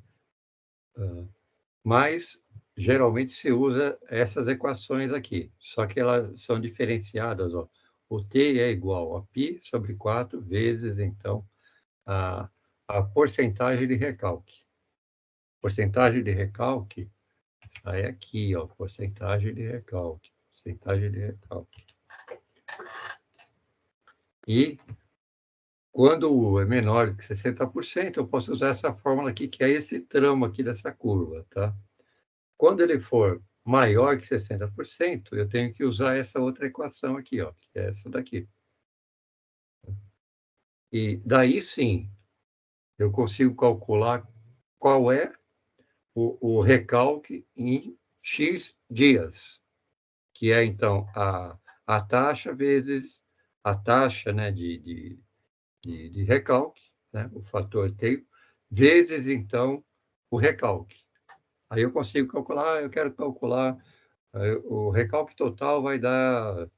Mas, geralmente, se usa essas equações aqui, só que elas são diferenciadas. Ó. O t é igual a π sobre 4 vezes, então, a porcentagem de recalque. Porcentagem de recalque sai aqui, ó, porcentagem de recalque. Porcentagem de recalque. E quando o é menor que 60%, eu posso usar essa fórmula aqui, que é esse tramo aqui dessa curva, tá? Quando ele for maior que 60%, eu tenho que usar essa outra equação aqui, ó, que é essa daqui. E daí sim, eu consigo calcular qual é o recalque em X dias, que é, então, a taxa vezes a taxa, né, de recalque, né, o fator tempo, vezes, então, o recalque. Aí eu consigo calcular, eu quero calcular, o recalque total vai dar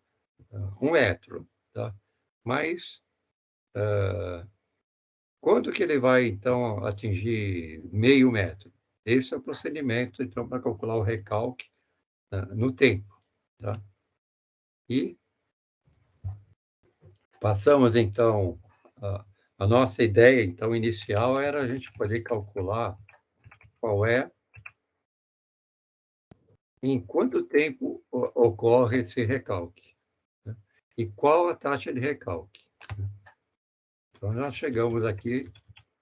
1 metro, tá? Mas quando que ele vai, então, atingir meio metro? Esse é o procedimento, então, para calcular o recalque no tempo, tá? E passamos, então, a nossa ideia, então, inicial era a gente poder calcular qual é, em quanto tempo ocorre esse recalque, né? E qual a taxa de recalque. Então, nós chegamos aqui,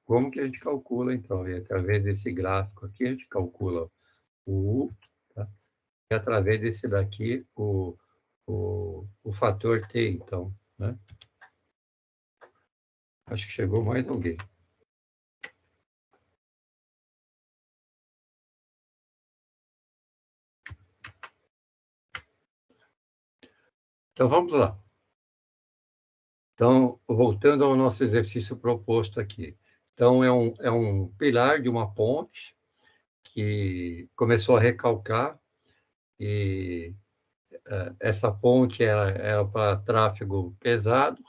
como que a gente calcula, então? E através desse gráfico aqui, a gente calcula o U, tá? E através desse daqui, o fator T, então, né? Acho que chegou mais alguém. Então, vamos lá. Então, voltando ao nosso exercício proposto aqui. Então, é um pilar de uma ponte que começou a recalcar, e essa ponte era para tráfego pesado,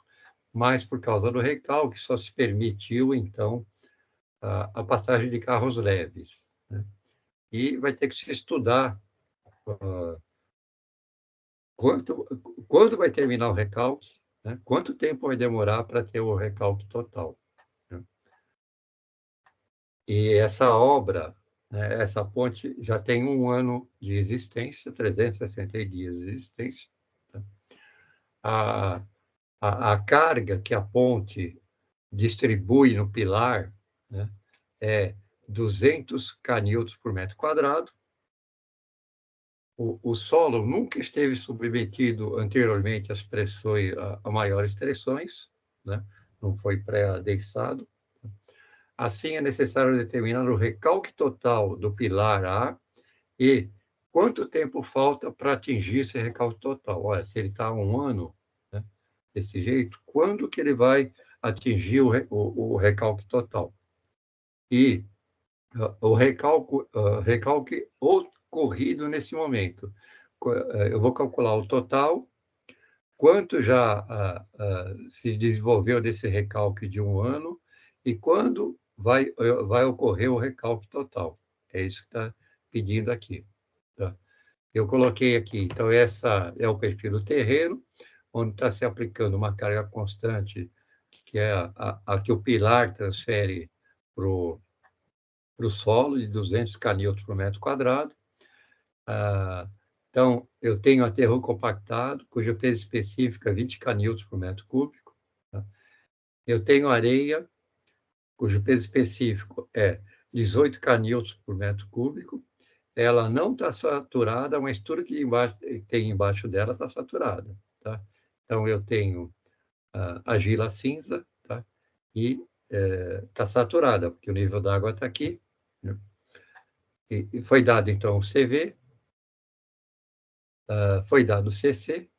mas por causa do recalque só se permitiu, então, a passagem de carros leves, né? E vai ter que se estudar quando vai terminar o recalque, né? Quanto tempo vai demorar para ter o recalque total, né? E essa obra, né, essa ponte já tem 1 ano de existência, 360 dias de existência, tá? A carga que a ponte distribui no pilar, né, é 200 kN por metro quadrado. O solo nunca esteve submetido anteriormente às pressões, a maiores pressões, né? Não foi pré-adensado. Assim, é necessário determinar o recalque total do pilar A e quanto tempo falta para atingir esse recalque total. Olha, se ele está há 1 ano, né, desse jeito, quando que ele vai atingir o recalque total? E o recalque ocorrido nesse momento. Eu vou calcular o total, quanto já se desenvolveu desse recalque de 1 ano e quando vai ocorrer o recalque total. É isso que está pedindo aqui, tá? Eu coloquei aqui, então, essa é o perfil do terreno, onde está se aplicando uma carga constante, que é a que o pilar transfere para o solo, de 200 kN por metro quadrado. Então, eu tenho aterro compactado, cujo peso específico é 20 kN por metro cúbico, tá? Eu tenho areia, cujo peso específico é 18 kN por metro cúbico. Ela não está saturada, mas tudo que tem embaixo dela está saturada, tá? Então, eu tenho a argila cinza, tá? E está saturada, porque o nível da água está aqui, né? E foi dado, então, o CV, foi dado o CC,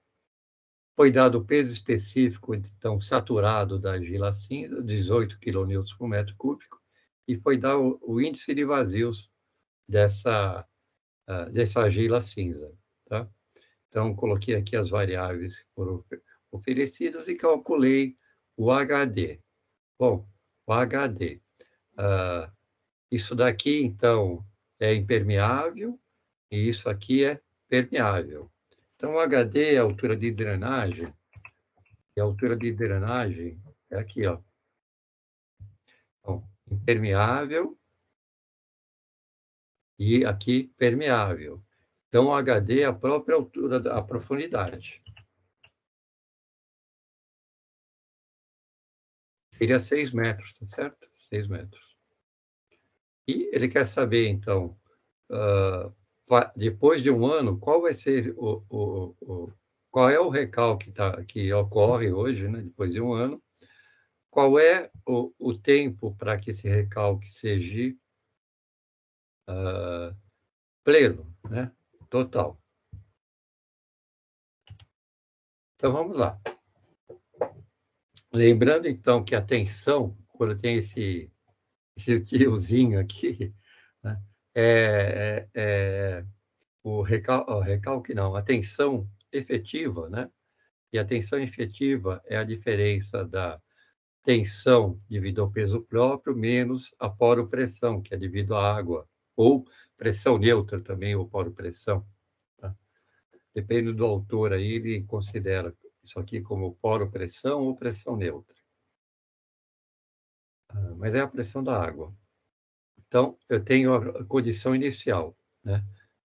foi dado o peso específico, então, saturado da argila cinza, 18 kN por metro cúbico, e foi dado o índice de vazios dessa argila cinza, tá? Então, coloquei aqui as variáveis que foram oferecidas e calculei o HD. Bom, o HD. Isso daqui, então, é impermeável e isso aqui é permeável. Então, o HD é a altura de drenagem, e a altura de drenagem é aqui, ó. Então, impermeável e aqui permeável. Então, o HD é a própria altura, a profundidade. Seria 6 metros, tá certo? 6 metros. E ele quer saber, então, depois de um ano, qual vai ser qual é o recalque que ocorre hoje, né, depois de um ano, qual é o tempo para que esse recalque seja pleno, né, total. Então, vamos lá. Lembrando, então, que a tensão, quando tem esse tiozinho aqui, né, o recalque não, a tensão efetiva, né? E a tensão efetiva é a diferença da tensão devido ao peso próprio menos a poropressão, que é devido à água, ou pressão neutra também, ou poropressão. Tá? Depende do autor aí, ele considera isso aqui como poropressão ou pressão neutra. Mas é a pressão da água. Então, eu tenho a condição inicial, né?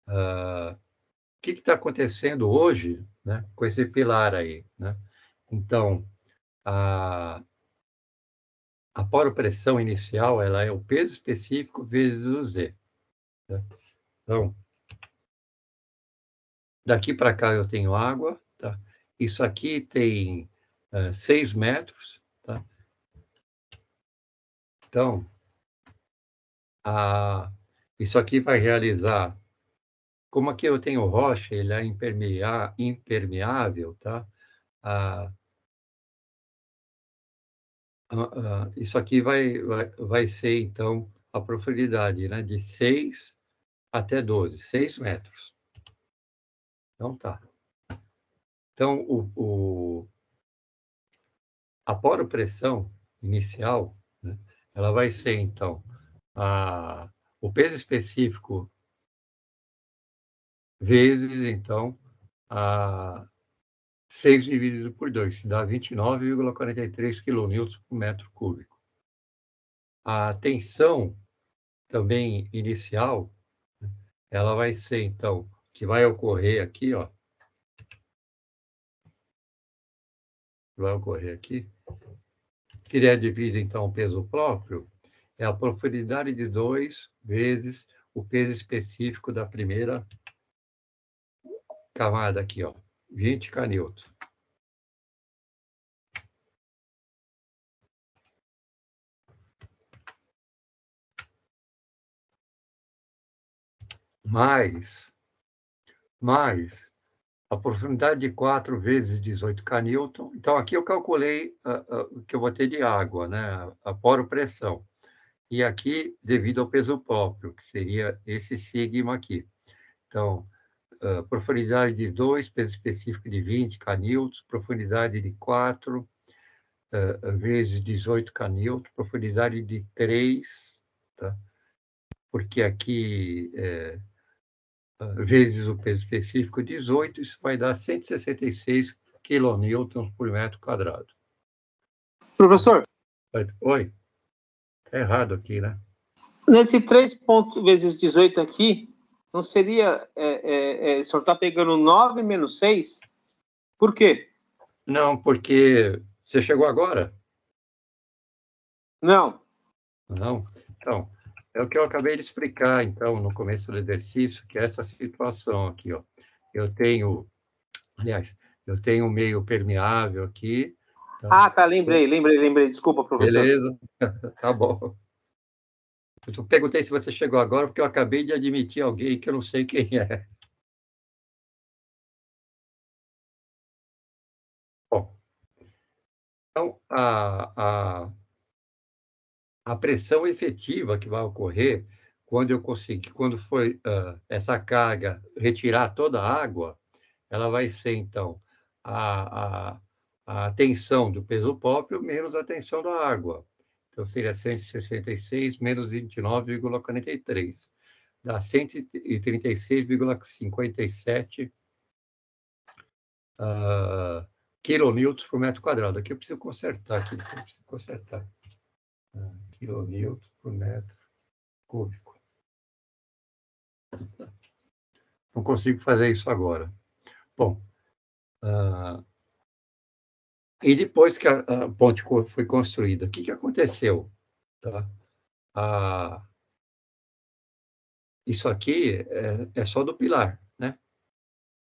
O que está acontecendo hoje, né, com esse pilar aí, né? Então, a poropressão inicial, ela é o peso específico vezes o Z. Né? Então, daqui para cá eu tenho água, tá? Isso aqui tem 6 metros, tá? Então, isso aqui vai realizar, como aqui eu tenho rocha, ele é impermeável, tá? Isso aqui vai ser, então, a profundidade, né? De 6 até 12, 6 metros. Então, tá. Então, a poropressão inicial, né, ela vai ser, então, o peso específico vezes, então, 6 dividido por 2, que dá 29,43 kN por metro cúbico. A tensão também inicial, né, ela vai ser, então, que vai ocorrer aqui, ó, vai ocorrer aqui, que é devido, então, ao peso próprio, é a profundidade de 2 vezes o peso específico da primeira camada aqui, ó, 20 kN. Mais a profundidade de 4 vezes 18 kN. Então, aqui eu calculei o que eu vou ter de água, né? A poropressão. E aqui, devido ao peso próprio, que seria esse sigma aqui. Então, profundidade de 2, peso específico de 20 kN, profundidade de 4 vezes 18 kN, profundidade de 3, tá? Porque aqui vezes o peso específico 18, isso vai dar 166 kN por metro quadrado. Professor? Oi? Está errado aqui, né? Nesse 3 vezes 18 aqui, não seria... o senhor está pegando 9 menos 6? Por quê? Não, porque você chegou agora? Não. Não? Então, é o que eu acabei de explicar, então, no começo do exercício, que é essa situação aqui, ó. Aliás, eu tenho um meio permeável aqui. Tá? Tá, lembrei. Desculpa, professor. Beleza, tá bom. Eu perguntei se você chegou agora, porque eu acabei de admitir alguém que eu não sei quem é. Bom, então, a pressão efetiva que vai ocorrer quando eu conseguir, quando foi essa carga retirar toda a água, ela vai ser, então, a tensão do peso próprio menos a tensão da água. Então, seria 166 menos 29,43. Dá 136,57 quilonewtons por metro quadrado. Aqui eu preciso consertar. Quilonewtons por metro cúbico. Não consigo fazer isso agora. Bom, e depois que a ponte foi construída, o que aconteceu? Tá? Isso aqui é só do pilar, né?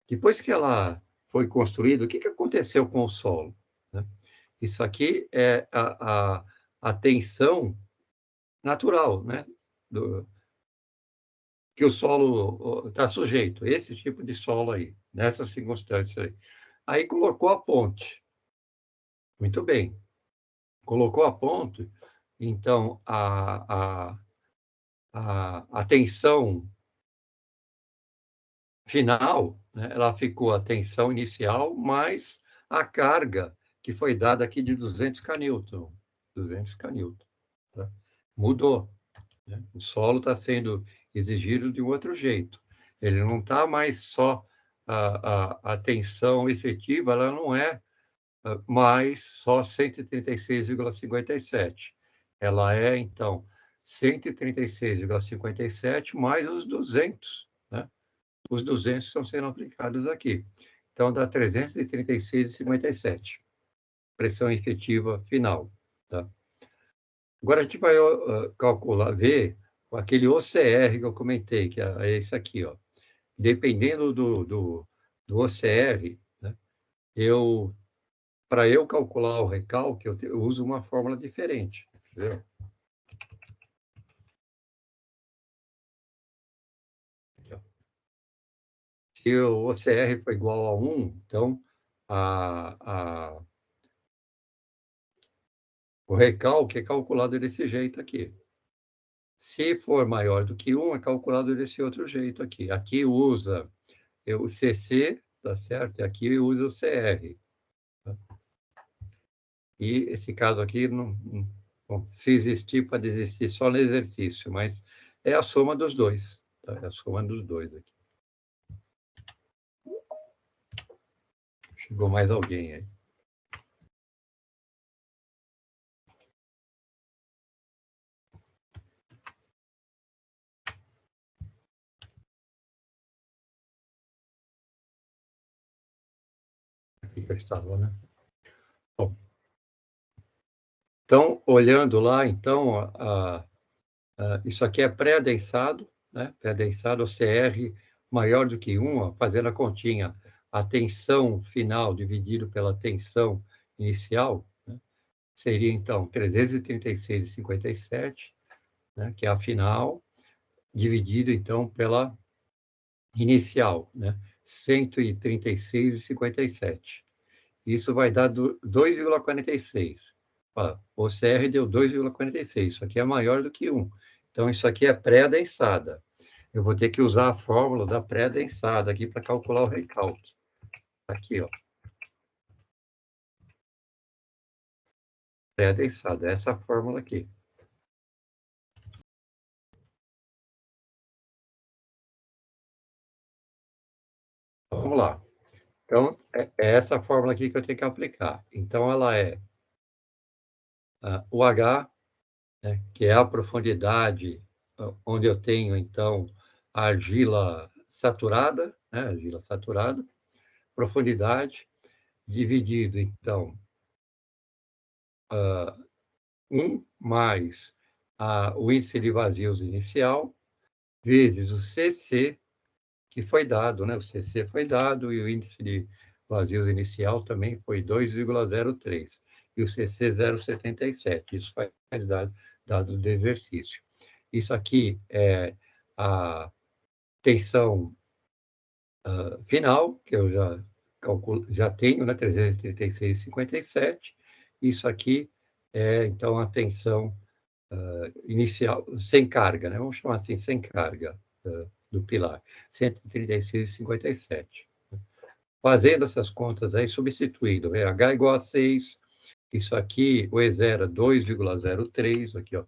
Depois que ela foi construída, o que aconteceu com o solo? Né? Isso aqui é a tensão natural, né? Que o solo está sujeito, esse tipo de solo aí, nessa circunstância aí. Aí colocou a ponte. Muito bem. Colocou a ponte, então a tensão final, né, ela ficou a tensão inicial mais a carga que foi dada aqui de 200 kN. 200 kN. Tá? Mudou. Né? O solo está sendo exigido de um outro jeito. Ele não está mais só a tensão efetiva, ela não é mais só 136,57. Ela é, então, 136,57 mais os 200, né? Os 200 estão sendo aplicados aqui. Então, dá 336,57. Pressão efetiva final. Tá? Agora, a gente vai calcular, ver aquele OCR que eu comentei, que é esse aqui. Ó. Dependendo do OCR, né, para eu calcular o recalque, eu uso uma fórmula diferente. Entendeu? Se o OCR for igual a 1, então o recalque é calculado desse jeito aqui. Se for maior do que 1, é calculado desse outro jeito aqui. Aqui usa o CC, tá certo? E aqui usa o CR. Tá? E esse caso aqui, bom, se existir, pode existir só no exercício, mas é a soma dos dois. Tá? É a soma dos dois aqui. Chegou mais alguém aí. Aqui que eu estava, né? Bom, então, olhando lá, então, isso aqui é pré-adensado, né? Pré-adensado, CR maior do que 1, fazendo a continha, a tensão final dividido pela tensão inicial, né? Seria, então, 336,57, né? Que é a final, dividido, então, pela inicial, né? 136,57. Isso vai dar 2,46. O CR deu 2,46. Isso aqui é maior do que 1. Então, isso aqui é pré-adensada. Eu vou ter que usar a fórmula da pré-adensada aqui para calcular o recalque. Aqui, ó. Pré-adensada, essa fórmula aqui. Vamos lá. Então, é essa fórmula aqui que eu tenho que aplicar. Então, ela é o H, né, que é a profundidade onde eu tenho, então, a argila saturada, né, argila saturada, profundidade, dividido, então, 1 mais o índice de vazios inicial, vezes o CC, que foi dado, né? O CC foi dado e o índice de vazios inicial também foi 2,03. E o CC 0,77. Isso faz dado do exercício. Isso aqui é a tensão final, que eu já tenho, né? 336,57. Isso aqui é, então, a tensão inicial, sem carga, né? Vamos chamar assim, sem carga do pilar, 136,57. fazendo essas contas aí, substituindo, H igual a 6, isso aqui, o E0 é 2,03, aqui, ó,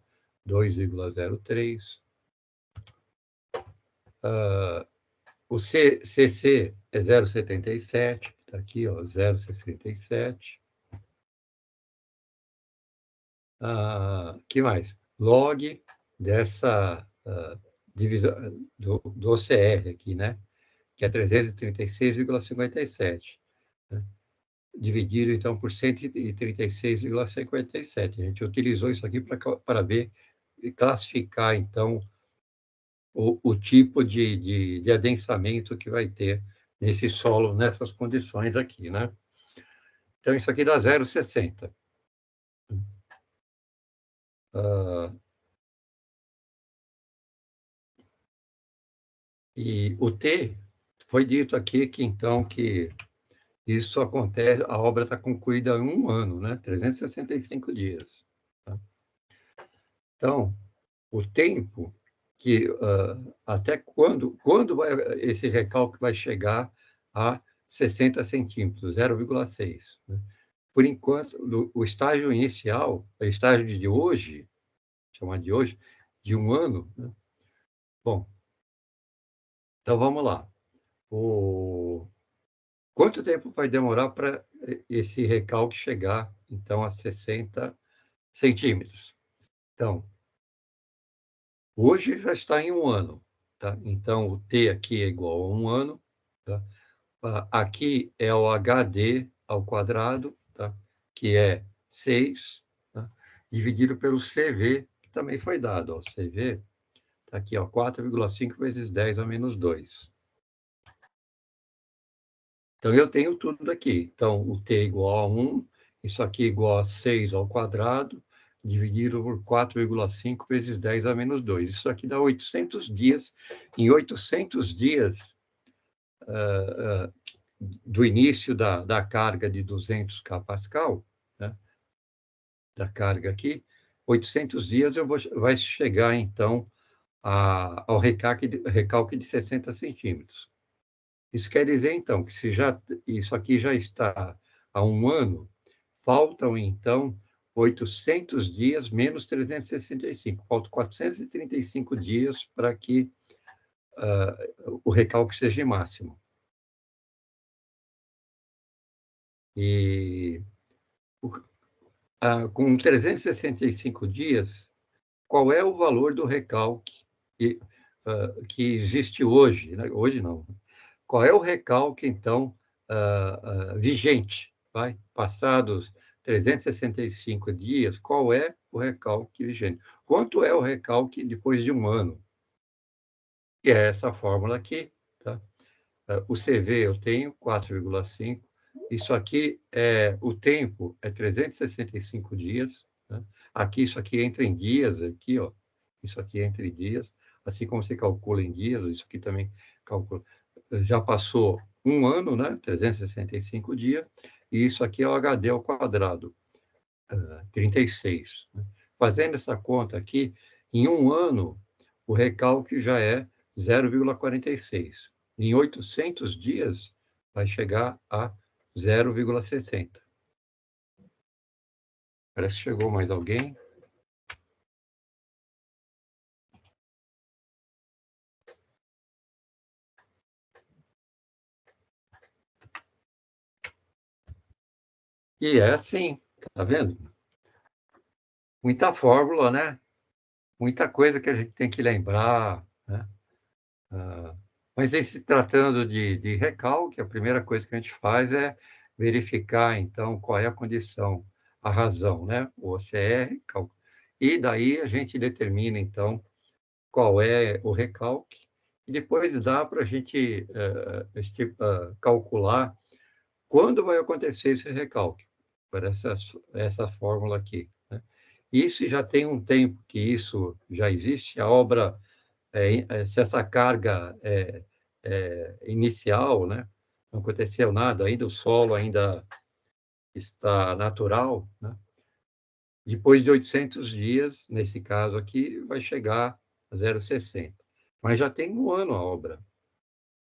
2,03. O CC é 0,77, está aqui, ó, 0,67. Que mais? Log dessa divisão do OCR aqui, né? Que é 336,57. Né? Dividido, então, por 136,57. A gente utilizou isso aqui para ver e classificar, então, o tipo de adensamento que vai ter nesse solo, nessas condições aqui, né? Então, isso aqui dá 0,60. E o T, foi dito aqui que, então, que isso acontece, a obra está concluída em 1 ano, né? 365 dias. Tá? Então, o tempo que até quando esse recálculo vai chegar a 60 centímetros, 0,6. Né? Por enquanto, o estágio inicial, o estágio de hoje, chamar de hoje, de 1 ano, né? Bom, então vamos lá. Quanto tempo vai demorar para esse recalque chegar, então, a 60 centímetros? Então, hoje já está em 1 ano, tá? Então, o T aqui é igual a 1 ano, tá? Aqui é o HD ao quadrado, tá? Que é 6, tá? Dividido pelo CV, que também foi dado. Ó, o CV está aqui, 4,5 vezes 10 a menos 2. Então, eu tenho tudo aqui. Então, o T igual a 1, isso aqui igual a 6 ao quadrado, dividido por 4,5 vezes 10 a menos 2. Isso aqui dá 800 dias. Em 800 dias do início da carga de 200 kPa, né, da carga aqui, 800 dias vai chegar, então, ao recalque de 60 centímetros. Isso quer dizer, então, que isso aqui já está há 1 ano, faltam, então, 800 dias menos 365. Faltam 435 dias para que o recalque seja máximo. E com 365 dias, qual é o valor do recalque que existe hoje? Né? Hoje não. Qual é o recalque, então, vigente? Passados 365 dias, qual é o recalque vigente? Quanto é o recalque depois de 1 ano? E é essa fórmula aqui. Tá? O CV eu tenho 4,5. Isso aqui, o tempo é 365 dias. Né? Aqui, isso aqui entra em dias, aqui, ó. Isso aqui entra em dias. Assim como você calcula em dias, isso aqui também calcula. Já passou 1 ano, né? 365 dias, e isso aqui é o HD ao quadrado, 36. Né? Fazendo essa conta aqui, em 1 ano, o recalque já é 0,46. Em 800 dias, vai chegar a 0,60. Parece que chegou mais alguém. E é assim, tá vendo? Muita fórmula, né? Muita coisa que a gente tem que lembrar, né? Mas em se tratando de recalque, a primeira coisa que a gente faz é verificar, então, qual é a condição, a razão, né? O OCR, e daí a gente determina, então, qual é o recalque, e depois dá para a gente calcular quando vai acontecer esse recalque, por essa fórmula aqui. Né? Isso já tem um tempo que isso já existe, a obra, se essa carga inicial, né, não aconteceu nada ainda, o solo ainda está natural, né? Depois de 800 dias, nesse caso aqui, vai chegar a 0,60. Mas já tem 1 ano a obra.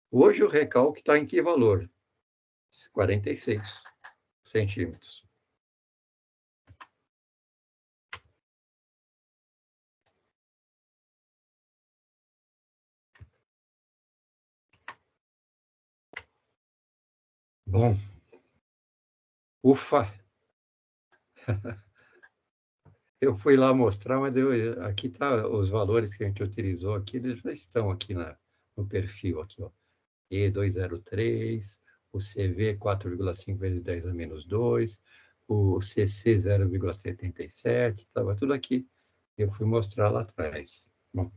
Hoje o recalque está em que valor? 46 centímetros. Bom, ufa! Eu fui lá mostrar, mas aqui tá os valores que a gente utilizou aqui, eles já estão aqui no perfil aqui, ó. E203, o CV 4,5 vezes 10 a menos 2, o CC 0,77, estava tudo aqui. Eu fui mostrar lá atrás. Bom,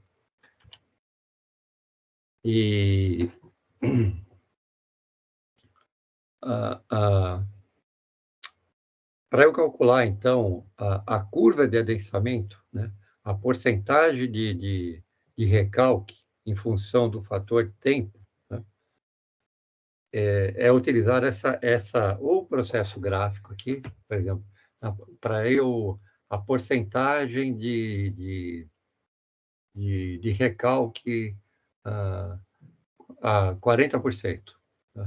e para eu calcular, então, a curva de adensamento, né, a porcentagem de recalque em função do fator tempo, né, é utilizar o processo gráfico aqui, por exemplo, para a porcentagem de recalque a 40%. Tá?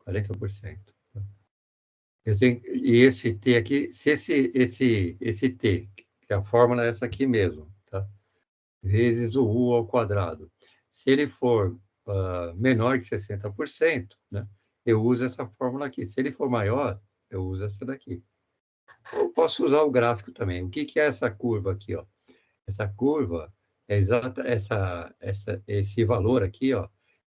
40%. E esse T aqui, se esse T, que a fórmula é essa aqui mesmo, tá? Vezes o U ao quadrado. Se ele for menor que 60%, né, eu uso essa fórmula aqui. Se ele for maior, eu uso essa daqui. Eu posso usar o gráfico também. O que é essa curva aqui, ó? Essa curva é esse valor aqui, ó,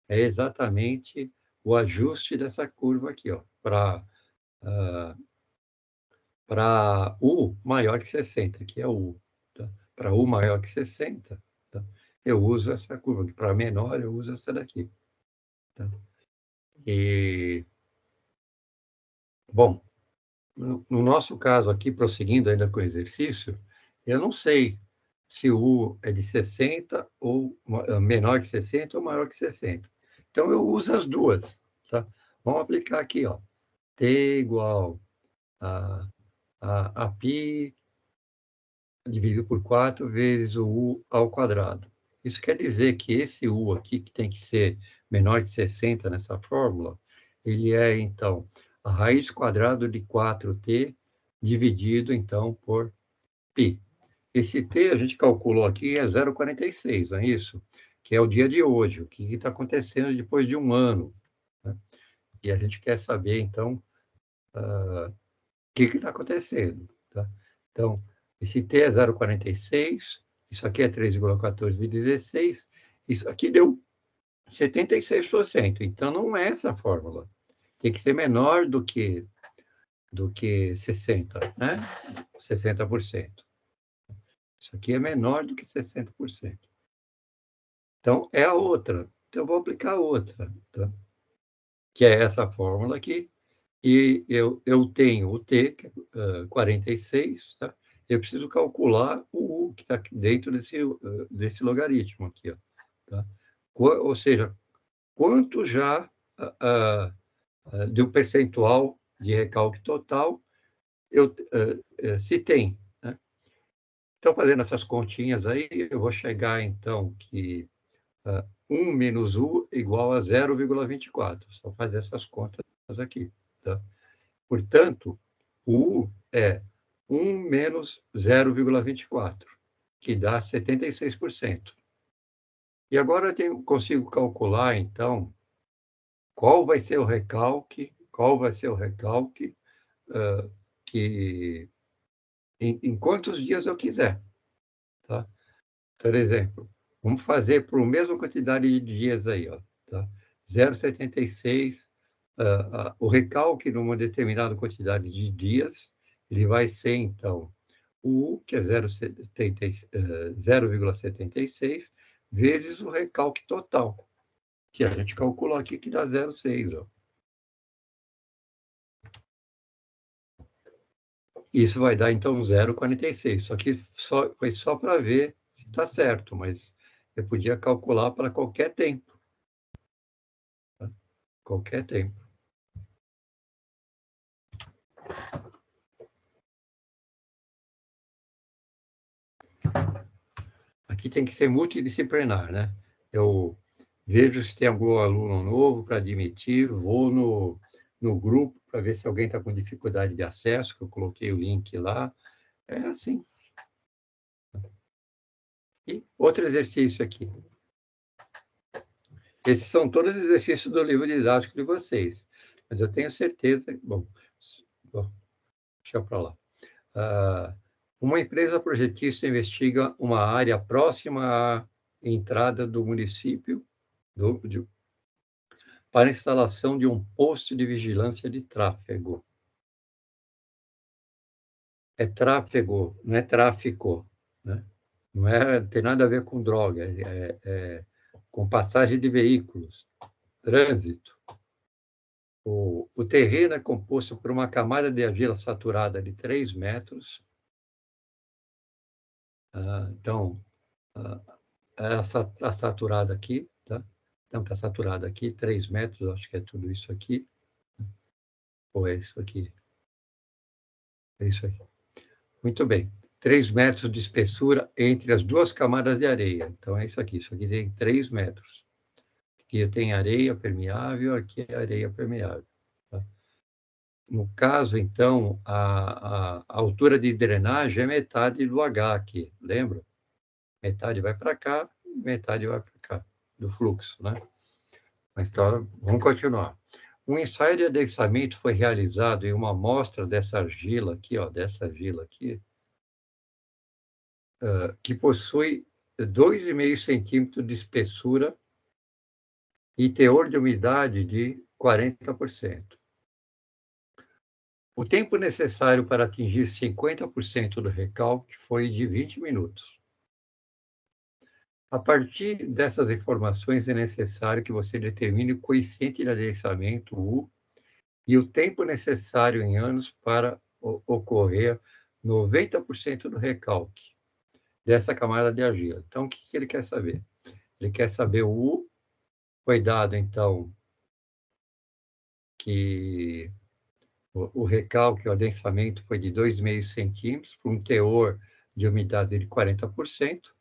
é exatamente o ajuste dessa curva aqui, ó, para U maior que 60, que é o U. Tá? Para U maior que 60, tá? Eu uso essa curva. Para menor, eu uso essa daqui. Tá? E, bom, no nosso caso aqui, prosseguindo ainda com o exercício, eu não sei se o U é de 60 ou menor que 60 ou maior que 60. Então, eu uso as duas. Tá? Vamos aplicar aqui, ó. T igual a π dividido por 4 vezes o U ao quadrado. Isso quer dizer que esse U aqui, que tem que ser menor que 60 nessa fórmula, ele é, então, a raiz quadrada de 4t dividido, então, por π. Esse t a gente calculou aqui é 0,46, não é isso? Que é o dia de hoje, o que está acontecendo depois de um ano. Né? E a gente quer saber, então, o que está acontecendo. Tá? Então, esse t é 0,46, isso aqui é 3,1416, isso aqui deu 76%. Então, não é essa fórmula. Tem que ser menor do que 60, né? 60%. Isso aqui é menor do que 60%. Então, é a outra. Então, eu vou aplicar a outra, tá? Que é essa fórmula aqui. E eu tenho o t, que é 46, tá? Eu preciso calcular o U, que está dentro desse logaritmo aqui, ó, tá? Ou seja, quanto já do percentual de recalque total se tem. Né? Então, fazendo essas continhas aí, eu vou chegar, então, que 1 menos U igual a 0,24. Só fazer essas contas aqui. Tá? Portanto, o U é 1 menos 0,24, que dá 76%. E agora eu consigo calcular, então, qual vai ser o recalque que em quantos dias eu quiser. Tá? Por exemplo, vamos fazer por a mesma quantidade de dias aí, ó, tá? 0,76, o recalque numa determinada quantidade de dias, ele vai ser, então, o U, que é 0,76, vezes o recalque total, que a gente calculou aqui, que dá 0,6. Ó. Isso vai dar, então, 0,46. Só que foi só para ver se está certo, mas eu podia calcular para qualquer tempo. Tá? Qualquer tempo. Aqui tem que ser multidisciplinar, né? Eu vejo se tem algum aluno novo para admitir, vou no grupo para ver se alguém está com dificuldade de acesso, que eu coloquei o link lá. É assim. E outro exercício aqui. Esses são todos os exercícios do livro didático de vocês. Mas eu tenho certeza... Bom, deixa para lá. Uma empresa projetista investiga uma área próxima à entrada do município para a instalação de um posto de vigilância de tráfego. É tráfego, não é tráfico, né? Não tem nada a ver com droga, com passagem de veículos, trânsito. O terreno é composto por uma camada de argila saturada de 3 metros. Então, essa está saturada aqui, tá? Então, está saturada aqui, 3 metros, acho que é tudo isso aqui. Ou é isso aqui? É isso aí. Muito bem. 3 metros de espessura entre as duas camadas de areia. Então, é isso aqui. Isso aqui tem 3 metros. Aqui tem areia permeável, aqui é areia permeável. Tá? No caso, então, a altura de drenagem é metade do H aqui, lembra? Metade vai para cá, metade vai para cá, do fluxo, né? Mas, então, vamos continuar. Um ensaio de adensamento foi realizado em uma amostra dessa argila aqui, ó, que possui 2,5 centímetros de espessura e teor de umidade de 40%. O tempo necessário para atingir 50% do recalque foi de 20 minutos. A partir dessas informações, é necessário que você determine o coeficiente de adensamento, U, e o tempo necessário em anos para ocorrer 90% do recalque dessa camada de argila. Então, o que ele quer saber? Ele quer saber o U, foi dado, então, que o recalque, o adensamento foi de 2,5 centímetros, para um teor de umidade de 40%.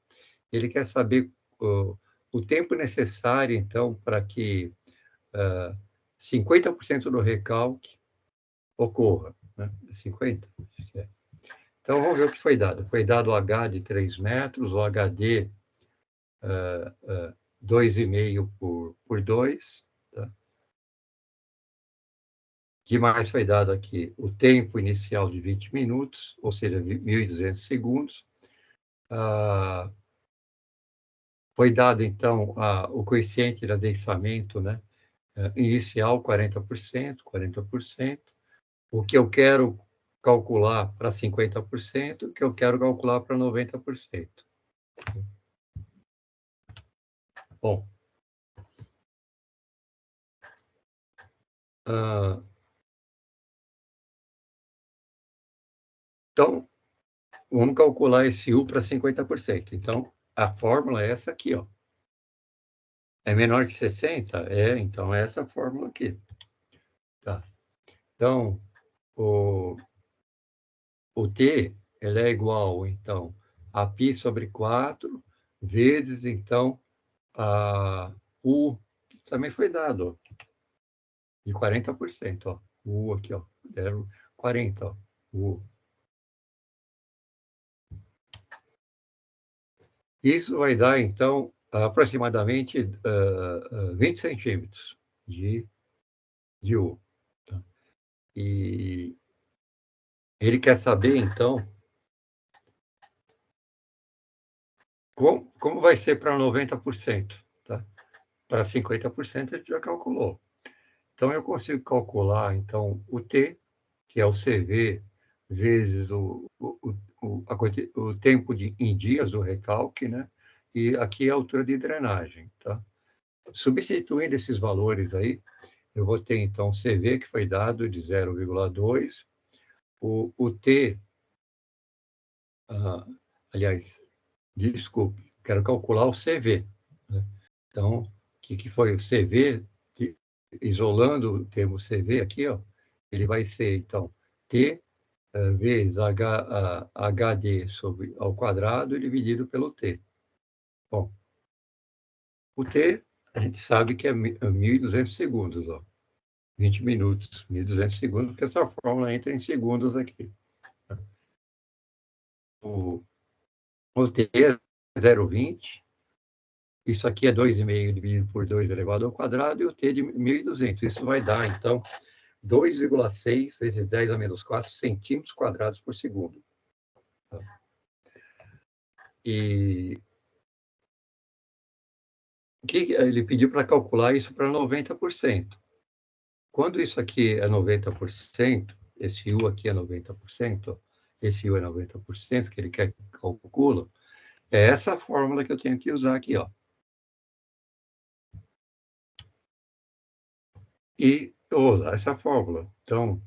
Ele quer saber o tempo necessário, então, para que 50% do recalque ocorra. Né? 50%? Então, vamos ver o que foi dado. Foi dado o H de 3 metros, o HD 2,5 por 2. Tá? O que mais foi dado aqui? O tempo inicial de 20 minutos, ou seja, 1.200 segundos. Foi dado, então, o coeficiente de adensamento, né? Inicial, 40%. O que eu quero calcular para 50%, o que eu quero calcular para 90%. Bom. Então, vamos calcular esse U para 50%. Então, a fórmula é essa aqui, ó. É menor que 60? Então é essa fórmula aqui. Tá. Então, o T, ele é igual, então, a π sobre 4, vezes, então, a U, que também foi dado, ó, de 40%, ó. O U aqui, ó, 0,40, ó, U. Isso vai dar, então, aproximadamente 20 centímetros de U. Tá? E ele quer saber, então, como vai ser para 90%? Tá? Para 50% a gente já calculou. Então, eu consigo calcular, então, o T, que é o CV, vezes o tempo em dias do recalque, né? E aqui é a altura de drenagem, tá? Substituindo esses valores aí, eu vou ter, então, o CV, que foi dado de 0,2, o T, aliás, desculpe, quero calcular o CV, né? Então, o que foi o CV, isolando o termo CV aqui, ó, ele vai ser, então, T vezes HD ao quadrado dividido pelo T. Bom, o T, a gente sabe que é 1.200 segundos, ó. 20 minutos, 1.200 segundos, porque essa fórmula entra em segundos aqui. O T é 0,20, isso aqui é 2,5 dividido por 2 elevado ao quadrado, e o T de 1.200. Isso vai dar, então, 2,6 vezes 10 a menos 4 centímetros quadrados por segundo. E o que ele pediu para calcular isso para 90%. Quando isso aqui é 90%, esse U aqui é 90%, esse U é 90%, que ele quer que calcule, é essa fórmula que eu tenho que usar aqui, ó. E eu vou usar essa fórmula. Então,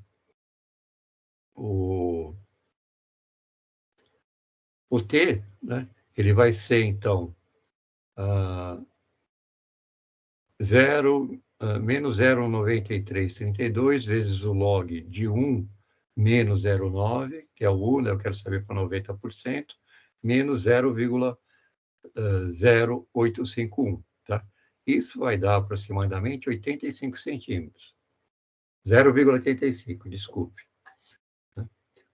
o T, né, ele vai ser, então, menos 0,9332 vezes o log de 1 menos 0,9, que é o U, né, eu quero saber para 90%, menos 0,0851, tá? Isso vai dar aproximadamente 85 centímetros. 0,85, desculpe.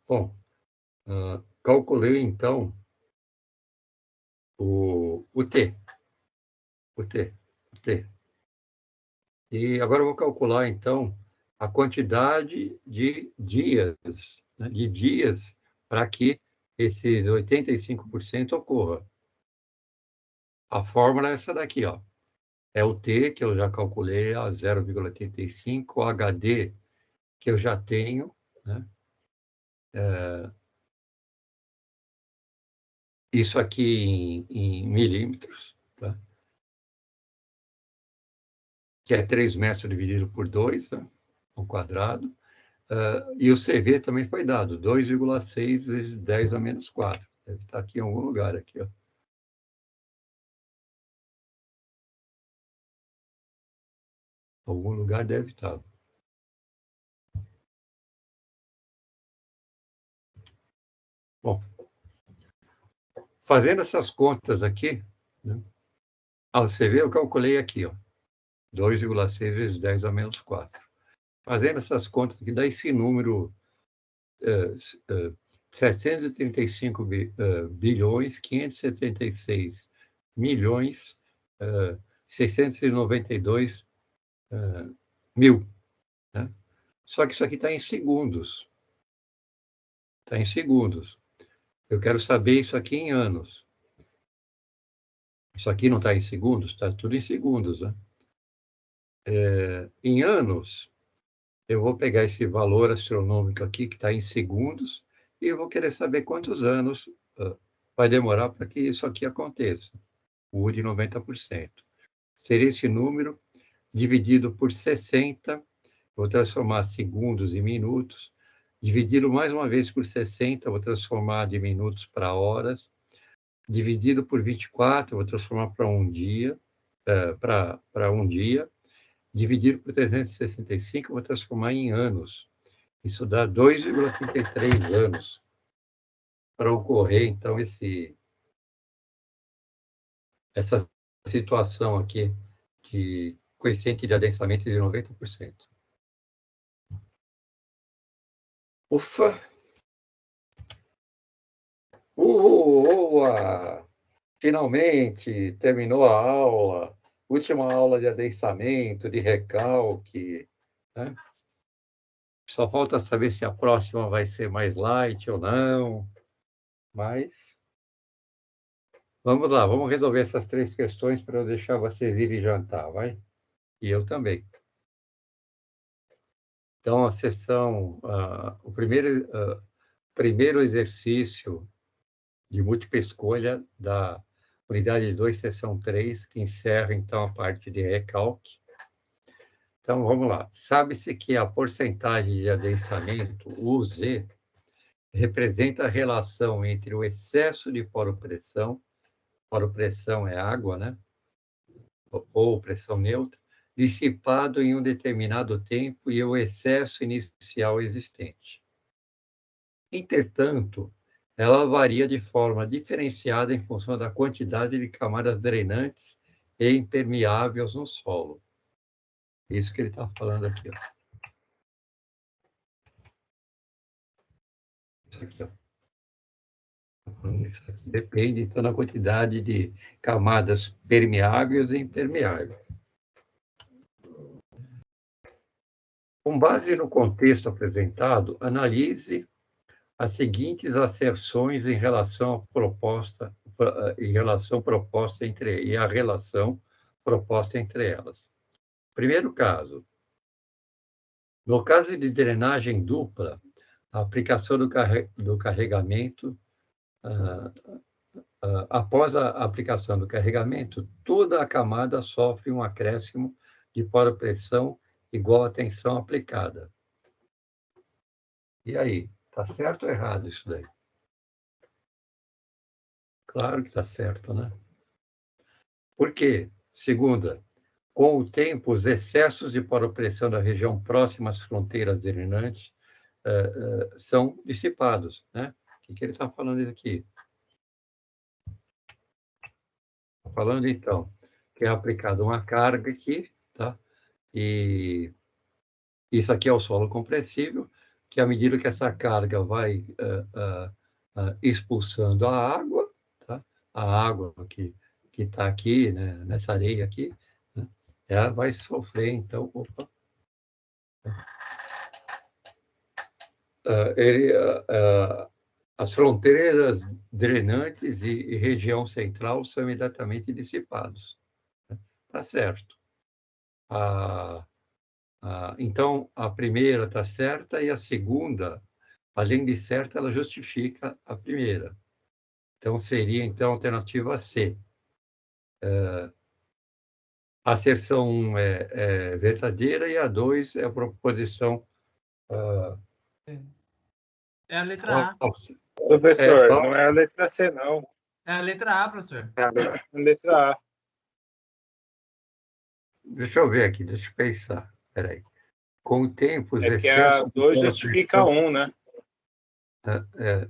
Bom, calculei, então, o T. E agora eu vou calcular, então, a quantidade de dias, né, para que esses 85% ocorra. A fórmula é essa daqui, ó. É o T, que eu já calculei, a 0,85, o HD, que eu já tenho, né? Isso aqui em milímetros, tá? Que é 3 metros dividido por 2, né? Ao quadrado. E o CV também foi dado, 2,6 vezes 10 a menos 4. Deve estar aqui em algum lugar, aqui, ó. Algum lugar deve estar. Bom, fazendo essas contas aqui, né? Você vê, eu calculei aqui, ó, 2,6 vezes 10 a menos 4. Fazendo essas contas aqui, dá esse número 735 bilhões, 576 milhões, 692 mil. Né? Só que isso aqui está em segundos. Está em segundos. Eu quero saber isso aqui em anos. Isso aqui não está em segundos? Está tudo em segundos. Né? Em anos, eu vou pegar esse valor astronômico aqui, que está em segundos, e eu vou querer saber quantos anos vai demorar para que isso aqui aconteça. O U de 90%. Seria esse número dividido por 60, vou transformar segundos em minutos, dividido mais uma vez por 60, vou transformar de minutos para horas, dividido por 24, vou transformar para um dia, dividido por 365, vou transformar em anos. Isso dá 2,33 anos para ocorrer, então, essa situação aqui de coeficiente de adensamento de 90%. Ufa! Boa! Finalmente terminou a aula, última aula de adensamento, de recalque, né? Só falta saber se a próxima vai ser mais light ou não, mas vamos lá, vamos resolver essas 3 questões para eu deixar vocês irem jantar, vai? E eu também. Então, a sessão, o primeiro exercício de múltipla escolha da unidade 2, seção 3, que encerra, então, a parte de recalque. Então, vamos lá. Sabe-se que a porcentagem de adensamento, UZ, representa a relação entre o excesso de poropressão é água, né? Ou pressão neutra, dissipado em um determinado tempo e o excesso inicial existente. Entretanto, ela varia de forma diferenciada em função da quantidade de camadas drenantes e impermeáveis no solo. Isso que ele está falando aqui. Ó. Isso aqui, ó. Isso aqui depende, então, da quantidade de camadas permeáveis e impermeáveis. Com base no contexto apresentado, analise as seguintes asserções em relação proposta entre elas. Primeiro caso. No caso de drenagem dupla, a aplicação do carregamento, após a aplicação do carregamento, toda a camada sofre um acréscimo de poropressão igual à tensão aplicada. E aí, está certo ou errado isso daí? Claro que está certo, né? Por quê? Segunda, com o tempo, os excessos de poropressão da região próxima às fronteiras drenantes são dissipados, né? O que ele está falando aqui? Está falando, então, que é aplicada uma carga aqui, tá? E isso aqui é o solo compressível, que à medida que essa carga vai expulsando a água, tá? A água que está aqui, né? Nessa areia aqui, né? Ela vai sofrer, então, as fronteiras drenantes e região central são imediatamente dissipados. Tá certo. Então, a primeira está certa e a segunda, além de certa, ela justifica a primeira. Então, seria, então, a alternativa C. A asserção 1 é verdadeira e a 2 é a proposição... É a letra A. Professor, não é a letra C, não. É a letra A, professor. É a letra A. Deixa eu ver aqui, deixa eu pensar. Espera aí. Com o tempo, os É que a excessos... 2 justifica 1, né?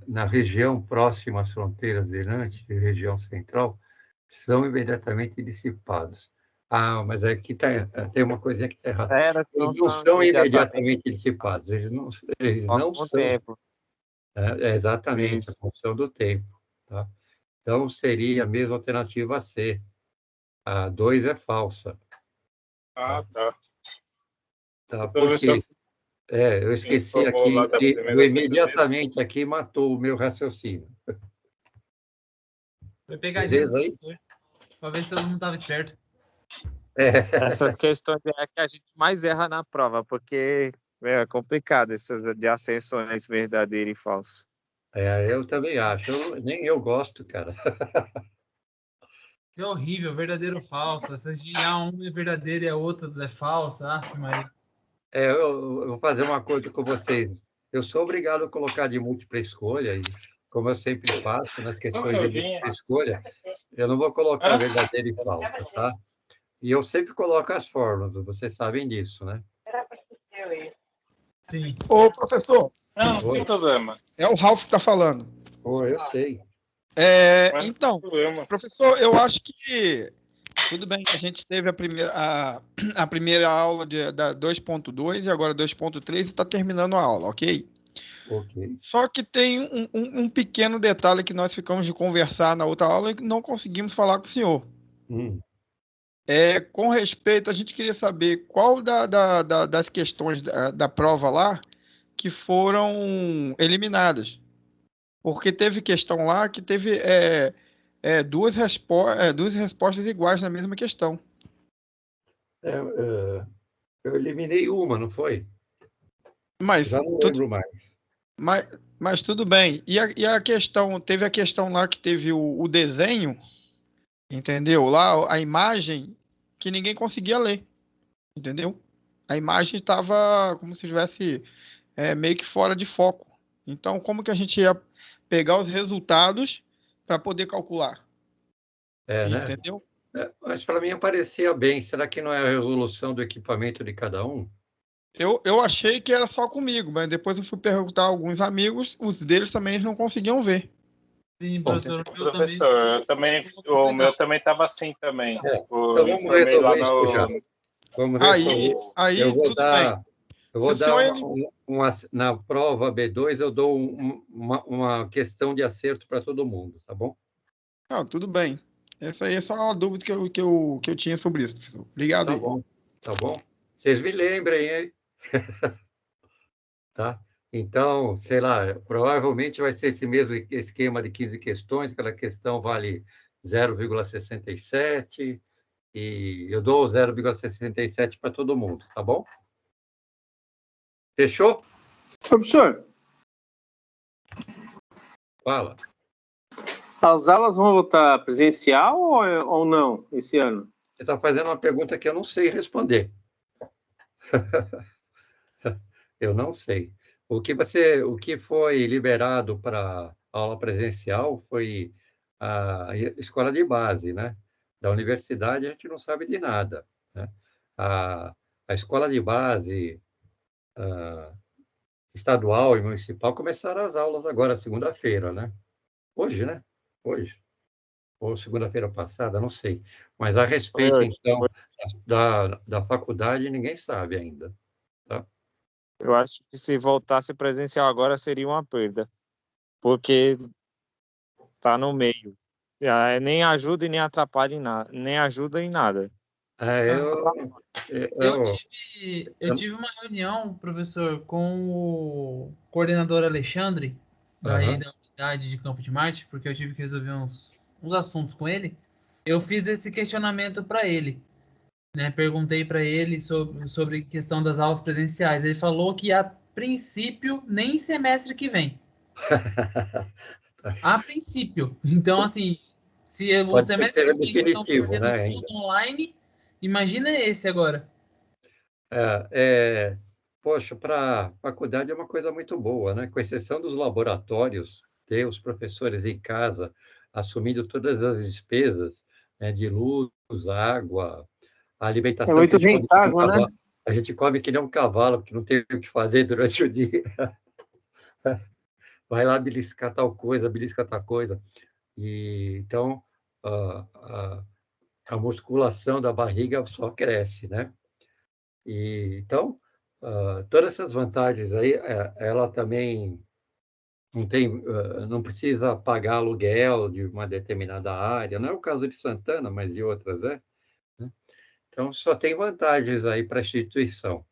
Na região próxima às fronteiras drenantes e região central, são imediatamente dissipados. Mas aqui tem uma coisinha que está errada. Eles não são imediatamente dissipados, eles não são. Tempo. Exatamente, Isso. a função do tempo. Tá? Então, seria a mesma alternativa C. A 2 é falsa. Ah, tá. Tá? Porque eu esqueci aqui, imediatamente aqui matou o meu raciocínio. Foi pegadinha do Beleza aí? professor. Para ver se todo mundo estava esperto. Essa questão é que a gente mais erra na prova, porque é complicado essas de ascensões verdadeiro e falso. Eu também acho. Nem eu gosto, cara. Isso é horrível, verdadeiro ou falso. Se de um é verdadeiro e a outra é falsa. Mas... Eu vou fazer uma coisa com vocês. Eu sou obrigado a colocar de múltipla escolha, e como eu sempre faço nas questões de múltipla escolha, eu não vou colocar verdadeiro e falso, tá? E eu sempre coloco as fórmulas, vocês sabem disso, né? Sim. Ô, professor. Não tem problema. É o Ralf que está falando. Eu sei. Então, professor, eu acho que tudo bem que a gente teve a primeira aula da 2.2 e agora 2.3 e está terminando a aula, ok? Ok. Só que tem um pequeno detalhe que nós ficamos de conversar na outra aula e não conseguimos falar com o senhor. Com respeito, a gente queria saber qual das questões da prova lá que foram eliminadas. Porque teve questão lá que teve duas respostas iguais na mesma questão. Eu eliminei uma, não foi? Mas, já não lembro mais. Mas tudo bem. E a questão, teve a questão lá que teve o desenho, entendeu? Lá a imagem que ninguém conseguia ler, entendeu? A imagem estava como se estivesse meio que fora de foco. Então, como que a gente ia pegar os resultados para poder calcular? Entendeu? Mas para mim parecia bem. Será que não é a resolução do equipamento de cada um? Eu achei que era só comigo, mas depois eu fui perguntar a alguns amigos, os deles também não conseguiam ver. Sim, professor. O meu também estava assim também. Então vamos resolver isso já. Vamos resolver. Aí eu vou tudo dar, bem. Eu vou Se o dar senhor na prova B2, eu dou uma questão de acerto para todo mundo, tá bom? Não, tudo bem. Essa aí é só uma dúvida que eu tinha sobre isso, professor. Obrigado Tá aí. bom, tá bom. Vocês me lembrem, hein? Tá? Então, sei lá, provavelmente vai ser esse mesmo esquema de 15 questões, cada questão vale 0,67 e eu dou 0,67 para todo mundo, tá bom? Fechou? Professor, Fala. as aulas vão voltar presencial ou não esse ano? Você está fazendo uma pergunta que eu não sei responder. Eu não sei. O que foi liberado para aula presencial foi a escola de base, né? Da universidade a gente não sabe de nada, né? A escola de base estadual e municipal começaram as aulas agora, segunda-feira, né? Hoje, né? Hoje. Ou segunda-feira passada, não sei. Mas a respeito, Foi hoje. então, da faculdade, ninguém sabe ainda, tá? Eu acho que se voltasse presencial agora seria uma perda, porque tá no meio. Nem ajuda e nem atrapalha em nada, nem ajuda em nada. Eu tive uma reunião, professor, com o coordenador Alexandre, daí Aham. da unidade de Campo de Marte, porque eu tive que resolver uns assuntos com ele. Eu fiz esse questionamento para ele, né? Perguntei para ele sobre questão das aulas presenciais. Ele falou que, a princípio, nem semestre que vem. A princípio. Então, assim, se o Pode ser que semestre seja que vem já estão definitivo, fazendo né, ainda. tudo online, imagina esse agora. Poxa, para a faculdade é uma coisa muito boa, né? Com exceção dos laboratórios, ter os professores em casa assumindo todas as despesas, né, de luz, água, a É alimentação que muito a gente come que nem um rentável, né? cavalo. A gente come que nem um cavalo, porque não tem o que fazer durante o dia. Vai lá beliscar tal coisa, beliscar tal coisa. E, então, a, a, a musculação da barriga só cresce, né? E, então, todas essas vantagens aí, ela também não precisa pagar aluguel de uma determinada área, não é o caso de Santana, mas de outras, né? Então, só tem vantagens aí para a instituição.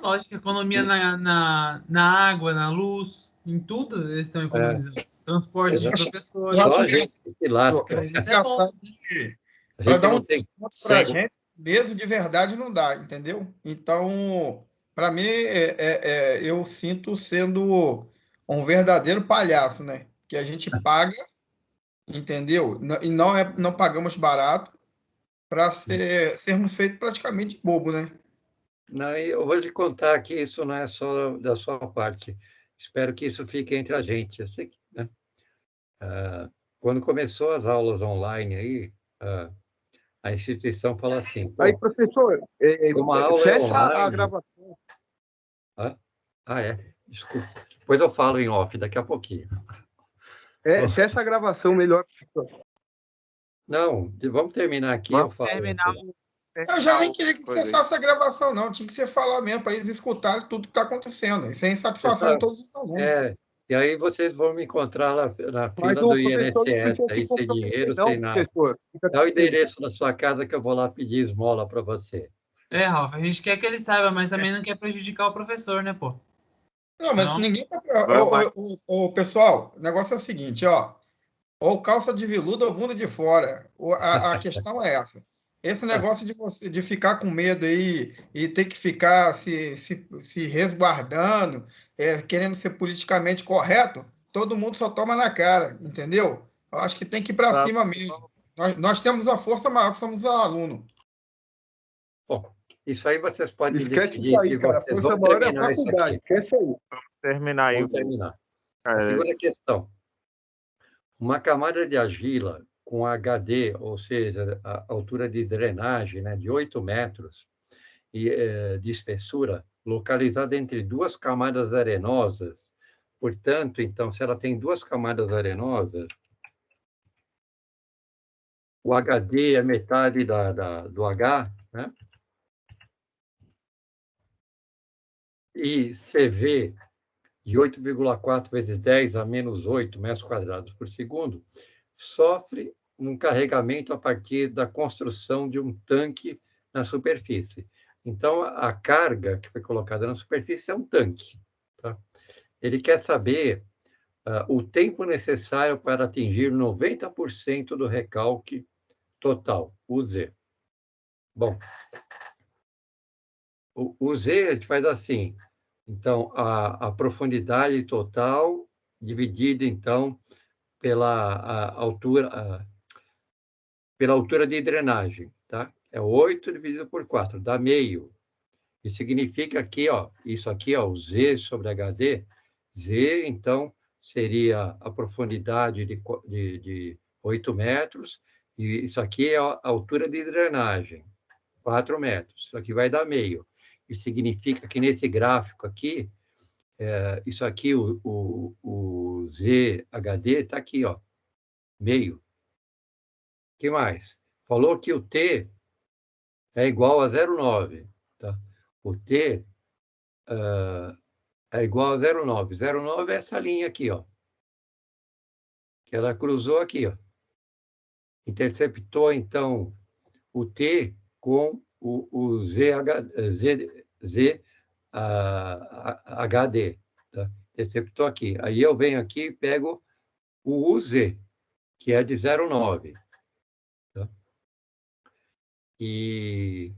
Lógico, economia na água, na luz, em tudo eles estão economizando. Transporte de Exato. professores. Só a gente que se lasca. Isso é bom. Engraçado Né? que A para gente dar um não tem. desconto para a gente, mesmo de verdade, não dá, entendeu? Então, para mim, eu sinto sendo um verdadeiro palhaço, né? Que a gente paga, entendeu? E não pagamos barato para sermos feitos praticamente bobo, né? Não, e eu vou lhe contar que isso não é só da sua parte. Espero que isso fique entre a gente. Eu sei que, né? Quando começou as aulas online aí, a instituição falou assim, Aí, pô, professor, como a aula é cessa a online... gravação. Desculpa. Depois eu falo em off, daqui a pouquinho. Cessa a gravação melhor, professor. Não, vamos terminar aqui, eu Vamos falo. terminar Eu já nem queria que coisa aí. cessasse a gravação, não. Tinha que ser falar mesmo, para eles escutarem tudo que está acontecendo. Isso é insatisfação de todos os alunos. E aí vocês vão me encontrar na Mas fila o do professor não INSS, precisa se aí sem dinheiro, comprometer, não, sem nada. professor. Fica Dá o tranquilo. endereço da sua casa que eu vou lá pedir esmola para você. Ralf, a gente quer que ele saiba, mas também não quer prejudicar o professor, né, pô? Não, mas Não. ninguém tá. Vamos. Pessoal, o negócio é o seguinte, ó. Ou calça de veludo ou bunda de fora. A questão é essa. Esse negócio de você de ficar com medo aí e ter que ficar se resguardando, querendo ser politicamente correto, todo mundo só toma na cara, entendeu? Eu acho que tem que ir para Tá. cima mesmo. Nós temos a força maior, que somos aluno. Bom, isso aí vocês podem Esquece decidir isso aí, entre cara. vocês. Força Vamos maior é a terminar isso faculdade. aqui. Esquece aí. Terminar aí. Vamos terminar. A É, segunda questão. Uma camada de argila com HD, ou seja, a altura de drenagem, né, de 8 metros de espessura, localizada entre duas camadas arenosas. Portanto, então, se ela tem duas camadas arenosas, o HD é metade do H, né? e CV de 8,4 vezes 10 a menos 8 metros quadrados por segundo, sofre um carregamento a partir da construção de um tanque na superfície. Então, a carga que foi colocada na superfície é um tanque. Tá? Ele quer saber o tempo necessário para atingir 90% do recalque total, o Z. Bom, o Z a gente faz assim. Então, a profundidade total dividida, então, pela altura de drenagem, tá? É 8 dividido por 4, dá meio. E significa que, ó, isso aqui, ó, o Z sobre HD, Z, então, seria a profundidade de 8 metros, e isso aqui é a altura de drenagem, 4 metros. Isso aqui vai dar meio. E significa que nesse gráfico aqui, isso aqui, o ZHD, está aqui, ó, meio. O que mais? Falou que o T é igual a 0,9. Tá? O T é igual a 0,9. 0,9 é essa linha aqui, ó. Que ela cruzou aqui, ó. Interceptou, então, o T com o HD. Tá? Interceptou aqui. Aí eu venho aqui e pego o UZ, que é de 0,9. Tá? E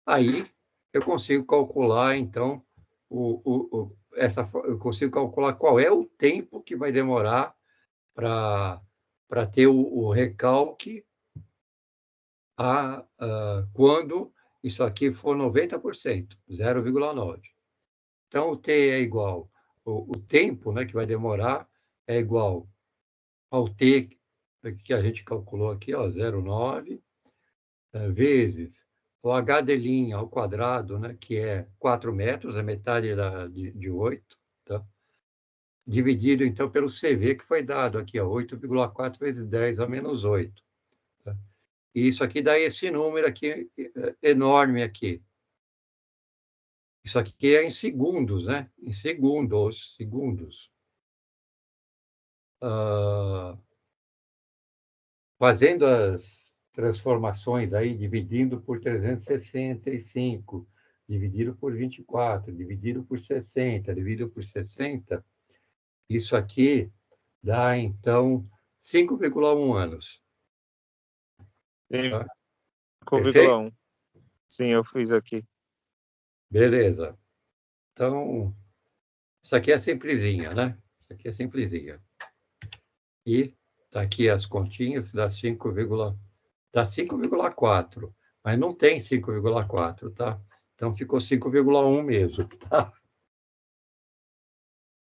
aí eu consigo calcular, então, eu consigo calcular qual é o tempo que vai demorar para ter o recalque quando isso aqui for 90%, 0,9. Então, o T é igual, o tempo, né, que vai demorar é igual ao T que a gente calculou aqui, ó, 0,9, vezes o HD' ao quadrado, né, que é 4 metros, a metade de 8, tá? Dividido, então, pelo CV, que foi dado aqui, 8,4 vezes 10 a menos 8. Tá? E isso aqui dá esse número aqui, enorme aqui. Isso aqui é em segundos, né? Em segundos. Fazendo as transformações aí, dividindo por 365, dividido por 24, dividido por 60, dividido por 60, isso aqui dá, então, 5,1 anos. Tá? 5,1. Sim, eu fiz aqui. Beleza. Então, isso aqui é simplesinha, né? Isso aqui é simplesinha. E tá aqui as continhas, dá 5,4, mas não tem 5,4, tá? Então ficou 5,1 mesmo, tá?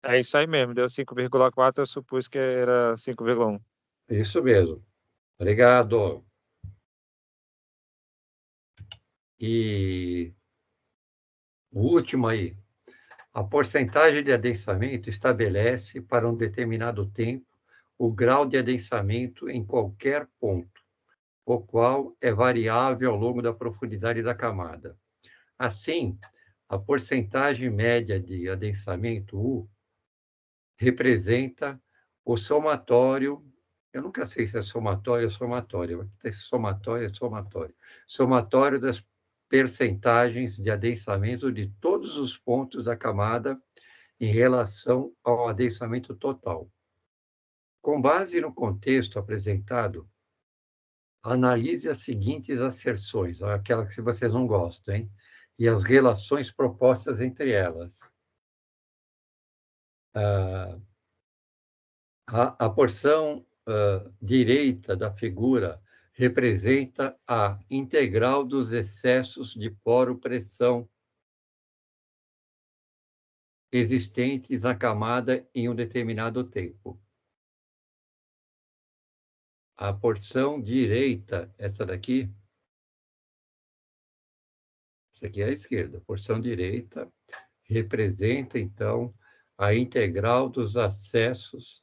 É isso aí mesmo, deu 5,4, eu supus que era 5,1. Isso mesmo. Obrigado. E o último aí. A porcentagem de adensamento estabelece para um determinado tempo o grau de adensamento em qualquer ponto, o qual é variável ao longo da profundidade da camada. Assim, a porcentagem média de adensamento U representa o somatório, eu nunca sei se é somatório ou somatório, somatório das percentagens de adensamento de todos os pontos da camada em relação ao adensamento total. Com base no contexto apresentado, analise as seguintes asserções, aquelas que vocês não gostam, hein? E as relações propostas entre elas. A porção direita da figura representa a integral dos excessos de poro-pressão existentes na camada em um determinado tempo. A porção direita, essa daqui, essa aqui é a esquerda, a porção direita representa, então, a integral dos excessos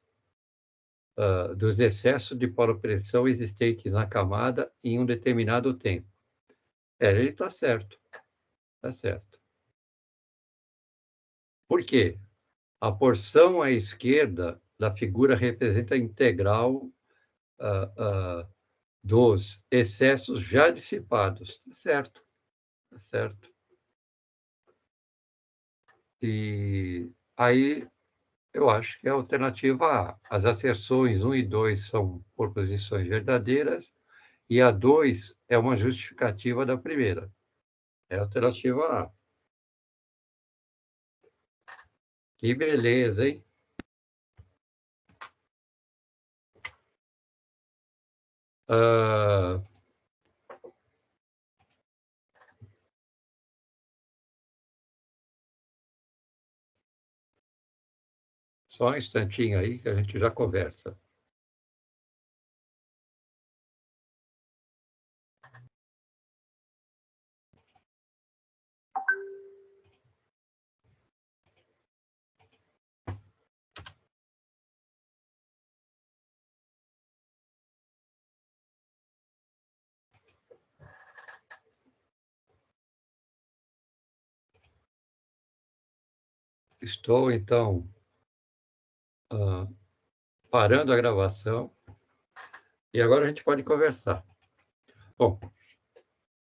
de poropressão existentes na camada em um determinado tempo. Ele está certo. Está certo. Por quê? A porção à esquerda da figura representa a integral dos excessos já dissipados. Certo, certo. E aí eu acho que é a alternativa A. As asserções 1 e 2 são proposições verdadeiras e a 2 é uma justificativa da primeira. É a alternativa A. Que beleza, hein? Só um instantinho aí que a gente já conversa. Estou, então, parando a gravação e agora a gente pode conversar. Bom,